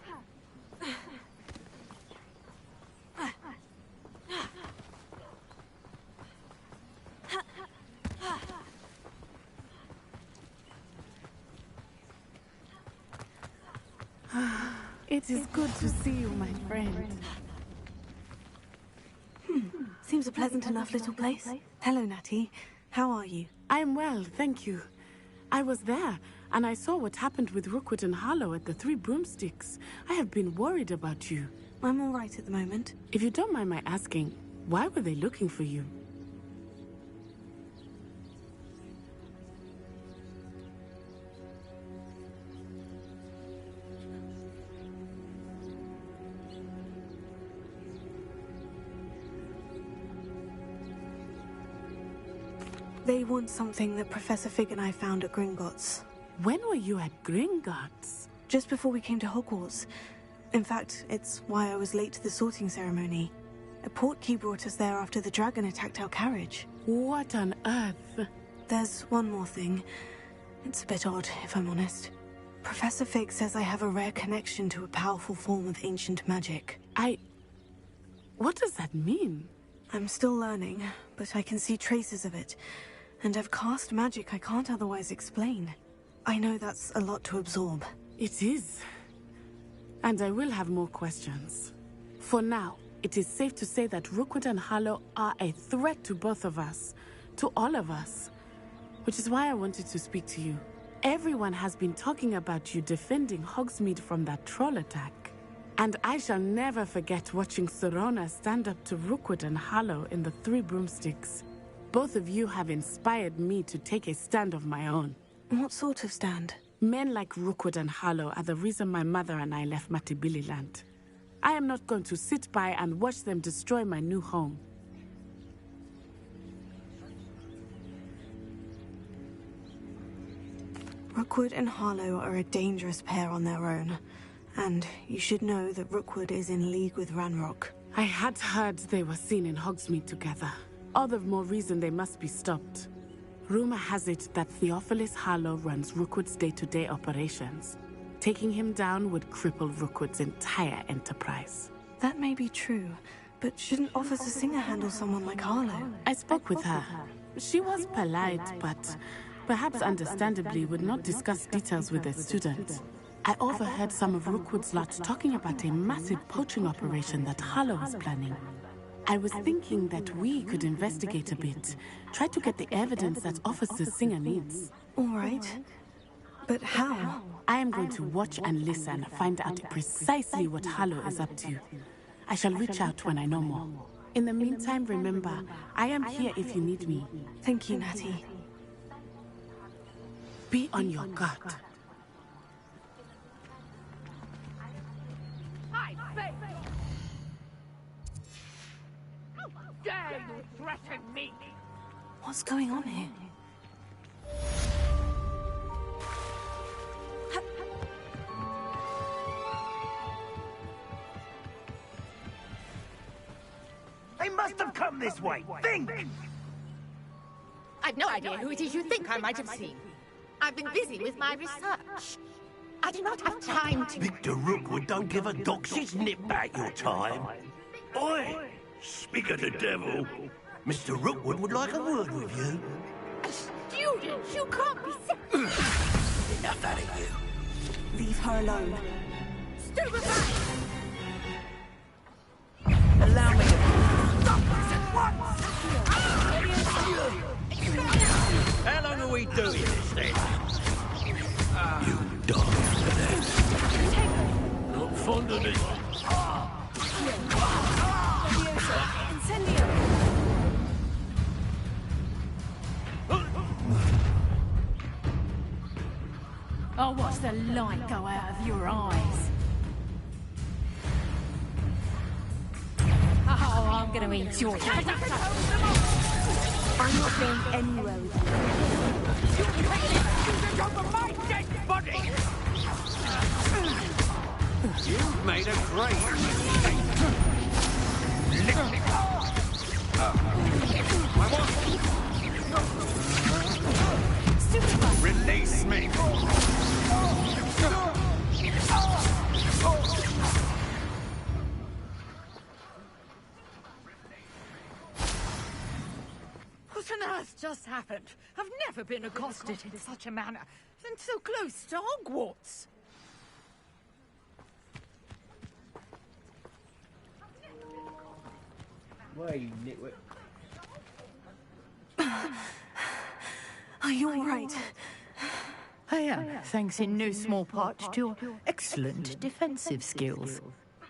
It is good to see you, my friend. Seems a pleasant enough little place. Hello, Natty. How are you? I'm well, thank you. I was there, and I saw what happened with Rookwood and Harlow at the Three Broomsticks. I have been worried about you. I'm all right at the moment. If you don't mind my asking, why were they looking for you? They want something that Professor Fig and I found at Gringotts. When were you at Gringotts? Just before we came to Hogwarts. In fact, it's why I was late to the sorting ceremony. A portkey brought us there after the dragon attacked our carriage. What on earth? There's one more thing. It's a bit odd, if I'm honest. Professor Fig says I have a rare connection to a powerful form of ancient magic. What does that mean? I'm still learning, but I can see traces of it. And I've cast magic I can't otherwise explain. I know that's a lot to absorb. It is. And I will have more questions. For now, it is safe to say that Rookwood and Harlow are a threat to both of us. To all of us. Which is why I wanted to speak to you. Everyone has been talking about you defending Hogsmeade from that troll attack. And I shall never forget watching Serona stand up to Rookwood and Harlow in the Three Broomsticks. Both of you have inspired me to take a stand of my own. What sort of stand? Men like Rookwood and Harlow are the reason my mother and I left Matibililand. I am not going to sit by and watch them destroy my new home. Rookwood and Harlow are a dangerous pair on their own. And you should know that Rookwood is in league with Ranrock. I had heard they were seen in Hogsmeade together. All the more reason they must be stopped. Rumor has it that Theophilus Harlow runs Rookwood's day-to-day operations. Taking him down would cripple Rookwood's entire enterprise. That may be true, but shouldn't Officer Singer handle someone like Harlow? I spoke with her. She was polite, but perhaps understandably would not discuss details with a student. I overheard some of Rookwood's lot talking about a massive poaching operation that Harlow is planning. I was thinking that we could investigate a bit. Try to get the evidence that Officer Singer needs. All right. But how? I am going to watch and listen, find out precisely what Harlow is up to. I shall reach out when I know more. In the meantime, remember, I am here if you need me. Thank you, Natty. Be on your guard. Dare you threaten me? What's going on here? They must have come this way. Think! I've no idea who it is you think I might have seen. I've been busy with my research. I do not have time to... Victor Rookwood don't give a doxy's nip back your time. Oi! Speak of the devil. Mr. Rookwood would like a word with you. Students, you can't be sick. Enough out of you. Leave her alone. Stupefy! Allow me to... Stop this at once! How long are we doing this then? You die for that. Not fond of it. I'll watch the light go out of your eyes. Oh, I'm gonna eat your... I'm not going anywhere with you. Over my dead body! You've made a great mistake. Release me! What on earth just happened? I've never been accosted in such a manner, and so close to Hogwarts. Why, you nitwit? Are you all right? I am, thanks in no small part to your excellent defensive skills.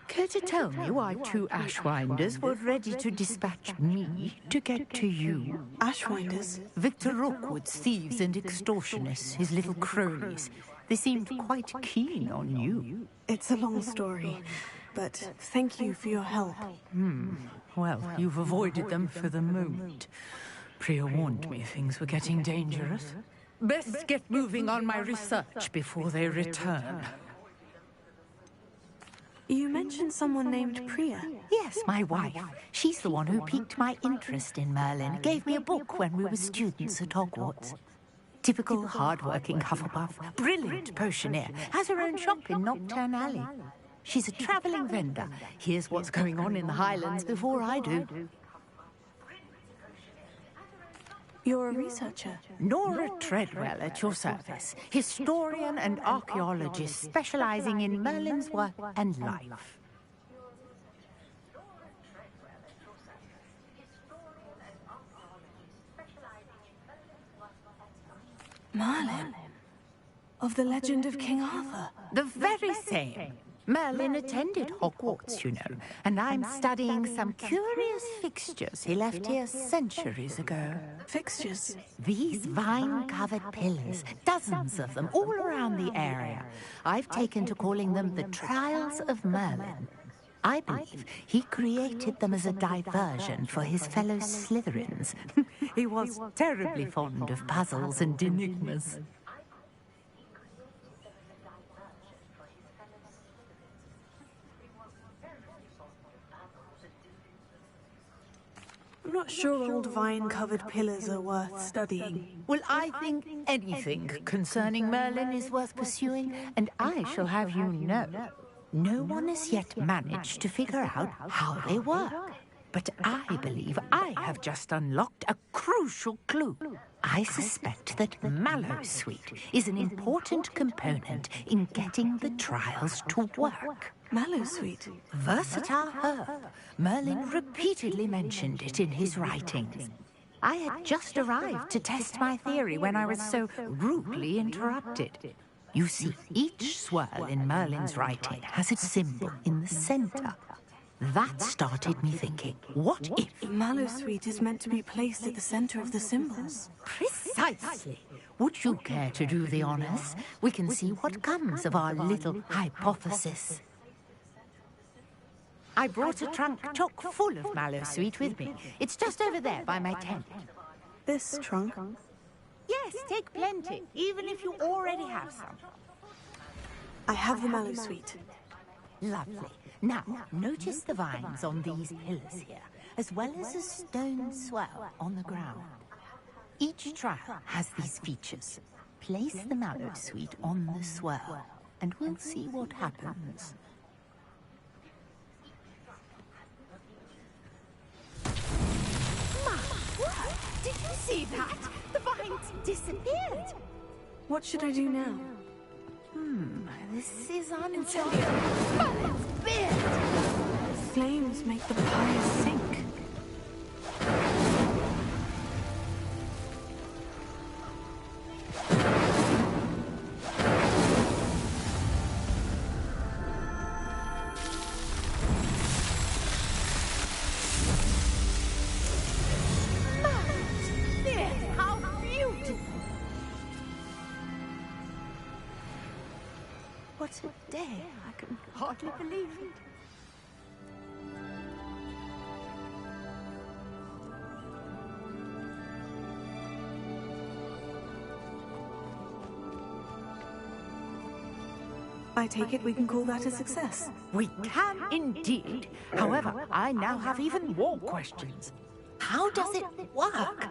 Care to tell me why two Ashwinders were ready to dispatch me to get to you? Ashwinders? Victor Rookwood's thieves and extortionists, his little cronies. They seemed quite keen on you. It's a long story, but thank you for your help. Well, you've avoided them for the moment. Priya warned me things were getting dangerous. Best get moving on my research before they return. You mentioned someone named Priya. Yes, my wife. She's the one who piqued my interest in Merlin. Gave me a book when we were students at Hogwarts. Typical hard-working Hufflepuff. Brilliant potioneer. Has her own shop in Nocturne Alley. She's a travelling vendor. Here's what's going on in the Highlands before I do. You're a researcher? Nora Treadwell at your service. Historian and archaeologist specializing in Merlin's work and life. Merlin? Of the legend of King Arthur? The very same. Merlin attended Hogwarts, you know, and I'm studying some curious fixtures he left here centuries ago. Fixtures? These vine-covered pillars, dozens of them, all around the area. I've taken to calling them the Trials of Merlin. I believe he created them as a diversion for his fellow Slytherins. He was terribly fond of puzzles and enigmas. I'm not sure old vine-covered pillars are worth studying. Well, I think anything concerning Merlin is worth pursuing, and I shall have you know, no one has yet managed to figure out how they work. But I believe I have just unlocked a crucial clue. I suspect that Mallowsweet is an important component in getting the trials to work. Mallowsweet? Versatile herb. Merlin repeatedly mentioned it in his writings. I had just arrived to test my theory when I was so rudely interrupted. You see, each swirl in Merlin's writing has its symbol in the center. That started me thinking, what if... Mallowsweet is meant to be placed at the center of the symbols? Precisely. Would you care to do the honors? We can see what comes of our little hypothesis. I brought a trunk chock full of Mallowsweet with me. It's just over there by my tent. This trunk? Yes, take plenty, even if you already have some. I have the Mallowsweet. Lovely. Now, notice the vines on these pillars here, as well as a stone swell on the ground. Each trial has these features. Place the Mallowsweet on the swell, and we'll see what happens. Did you see that? The vines disappeared. What should I do now? This is unfair. Merlin's beard! Flames make the pyre sink. What a day. I can hardly believe it. I take it we can call that a success. We can indeed. However, I now have even more questions. How does it work?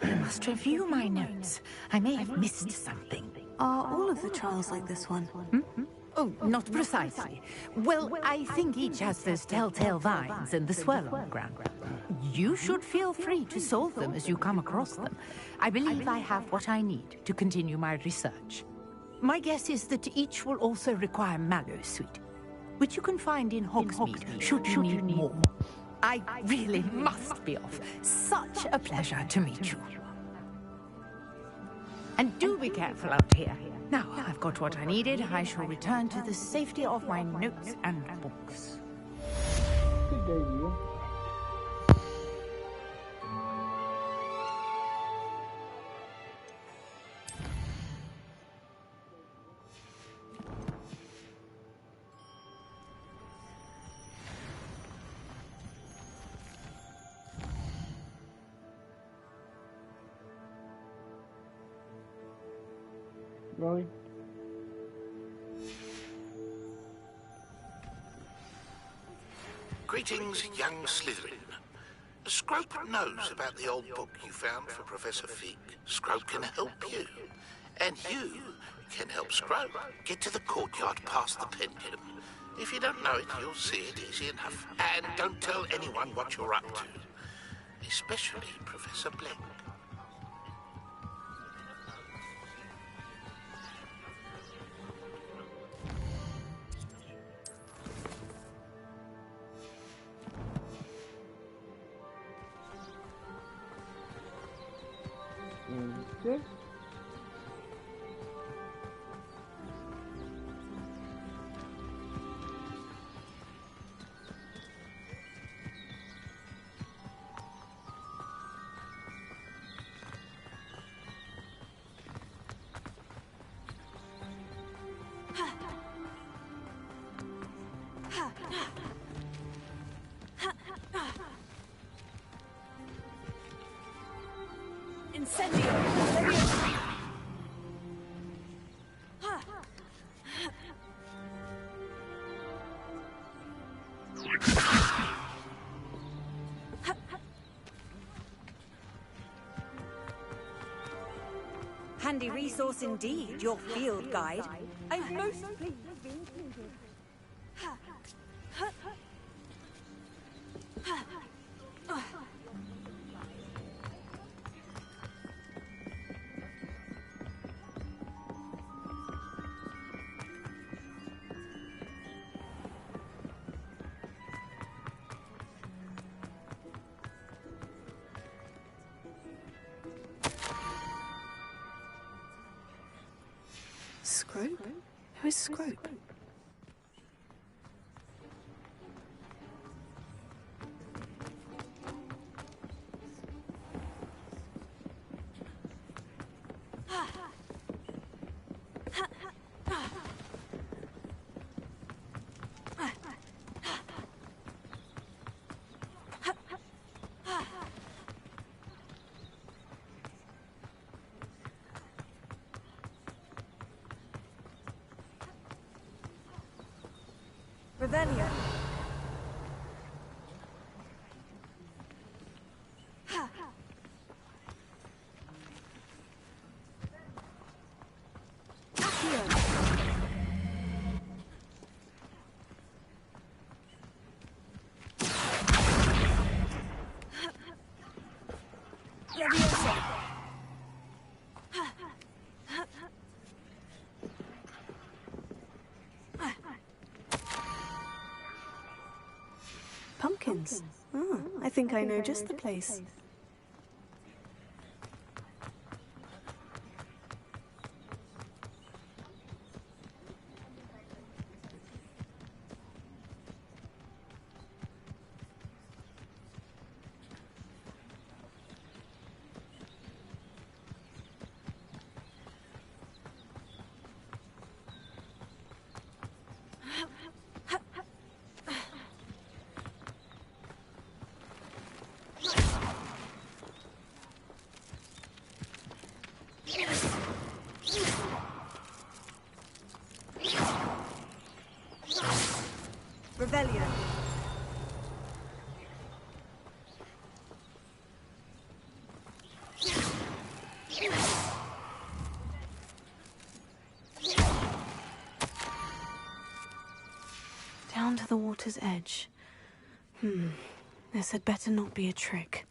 I must review my notes. I may have missed something. Are all of the trials like this one? Oh, not precisely. Well, I think each has those telltale vines and the swirl on the ground. You should feel free to solve them as you come across them. I believe I have what I need to continue my research. My guess is that each will also require Mallowsweet, which you can find in Hogsmeade, should you need more. I really must be off. Such a pleasure to meet you. And do be careful out here. Now, I've got what I needed. I shall return to the safety of my notes and books. Good day, dear. Really? Greetings, young Slytherin. Scrope knows about the old book you found for Professor Fig. Scrope can help you. And you can help Scrope get to the courtyard past the pendulum. If you don't know it, you'll see it easy enough. And don't tell anyone what you're up to. Especially Professor Black. Okay. Handy resource indeed, your field guide. I'm most pleased. Scrope? Who is Scrope? Revelio. Pumpkins. Oh, I think I know just the place. Revelio. Down to the water's edge. This had better not be a trick.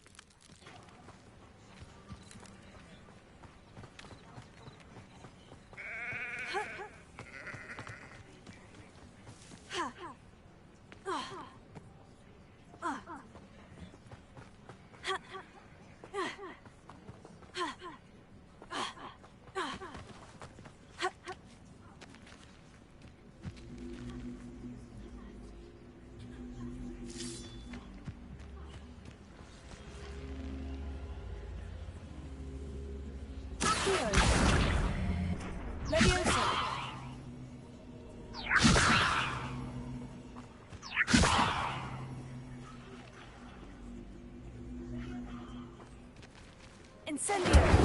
Incendio!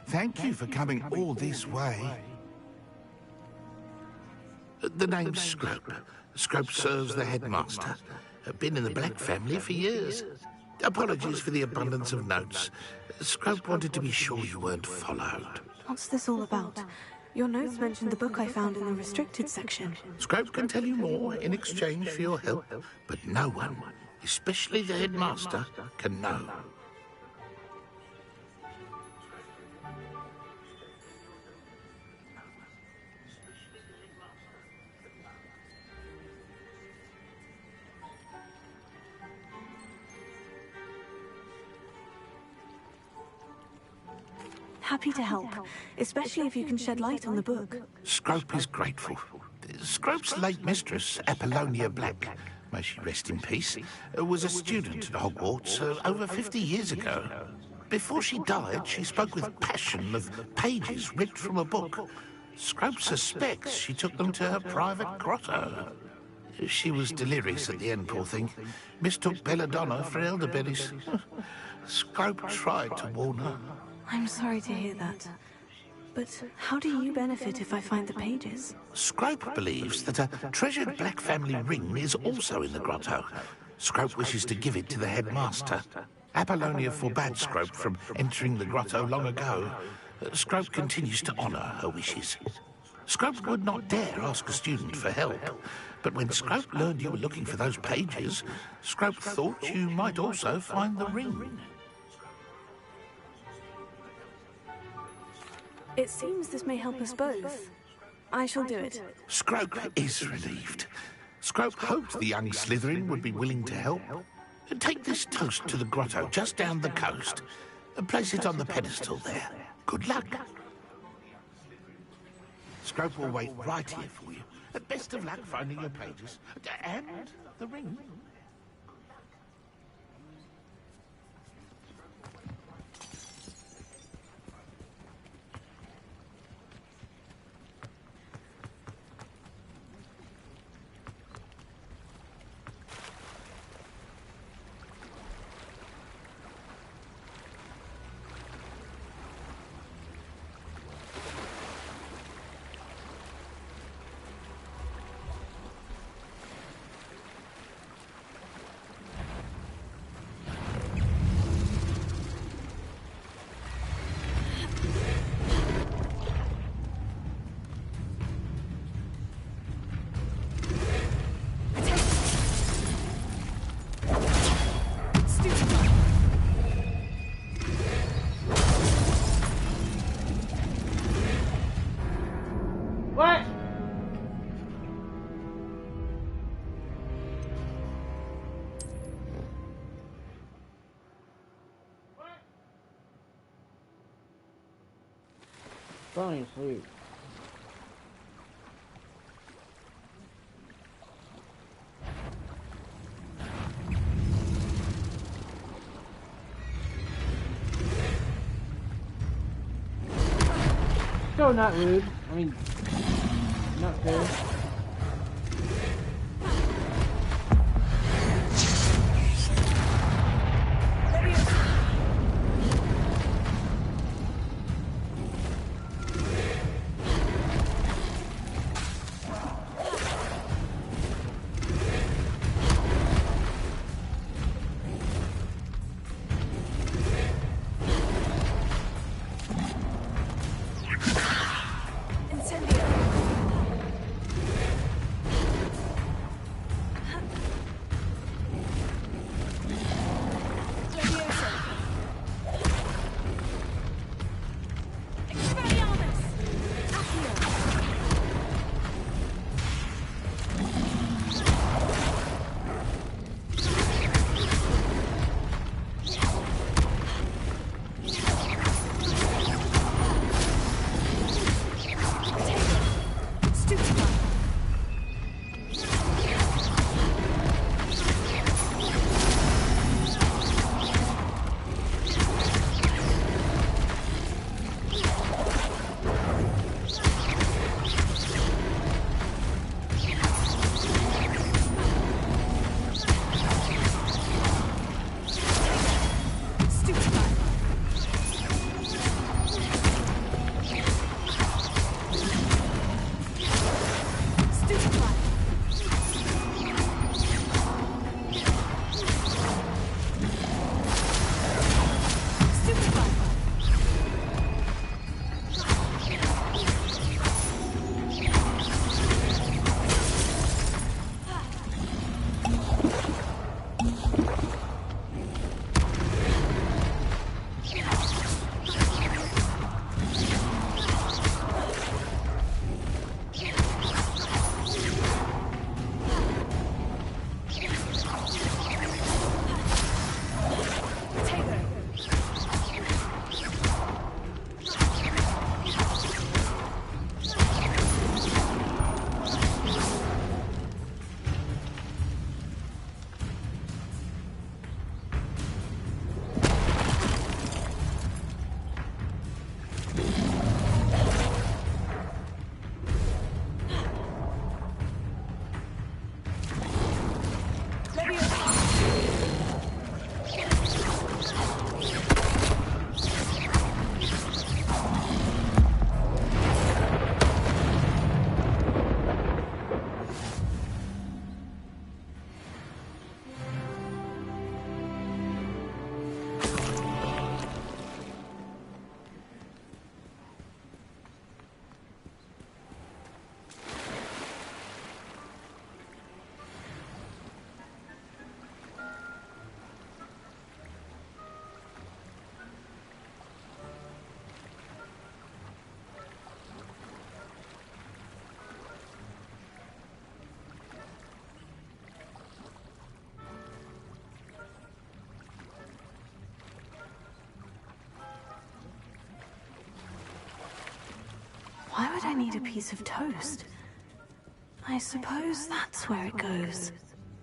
Thank you for coming all this way. The name's Scrope. Scrope serves the headmaster. Been in the Black family for years. Apologies for the abundance of notes. Scrope wanted to be sure you weren't followed. What's this all about? Your notes mentioned the book I found in the restricted section. Scrope can tell you more in exchange for your help, but no one, especially the headmaster, can know. Happy to help, especially if you can shed light on the book. Scrope is grateful. Scrope's late mistress, Apollonia Black, may she rest in peace, was a student at Hogwarts over 50 years ago. Before she died, she spoke with passion of pages ripped from a book. Scrope suspects she took them to her private grotto. She was delirious at the end, poor thing. Mistook belladonna for elderberries. Scrope tried to warn her. I'm sorry to hear that. But how do you benefit if I find the pages? Scrope believes that a treasured Black family ring is also in the grotto. Scrope wishes to give it to the headmaster. Apollonia forbade Scrope from entering the grotto long ago. Scrope continues to honour her wishes. Scrope would not dare ask a student for help, but when Scrope learned you were looking for those pages, Scrope thought you might also find the ring. It seems this may help us both. I shall do it. Scrope is relieved. Scrope hoped the young Slytherin would be willing to help. Take this toast to the grotto just down the coast and place it on the pedestal there. Good luck. Scrope will wait right here for you. Best of luck finding your pages and the ring. Falling asleep. So not rude. I mean, not fair. I need a piece of toast? I suppose that's where it goes.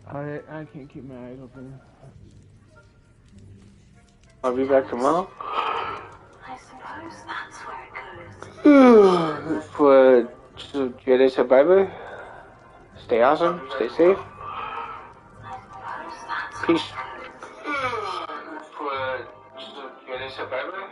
I can't keep my eyes open. I'll be back tomorrow. I suppose that's where it goes. For Jedi Survivor. Stay awesome. Stay safe. Peace. For Jedi Survivor.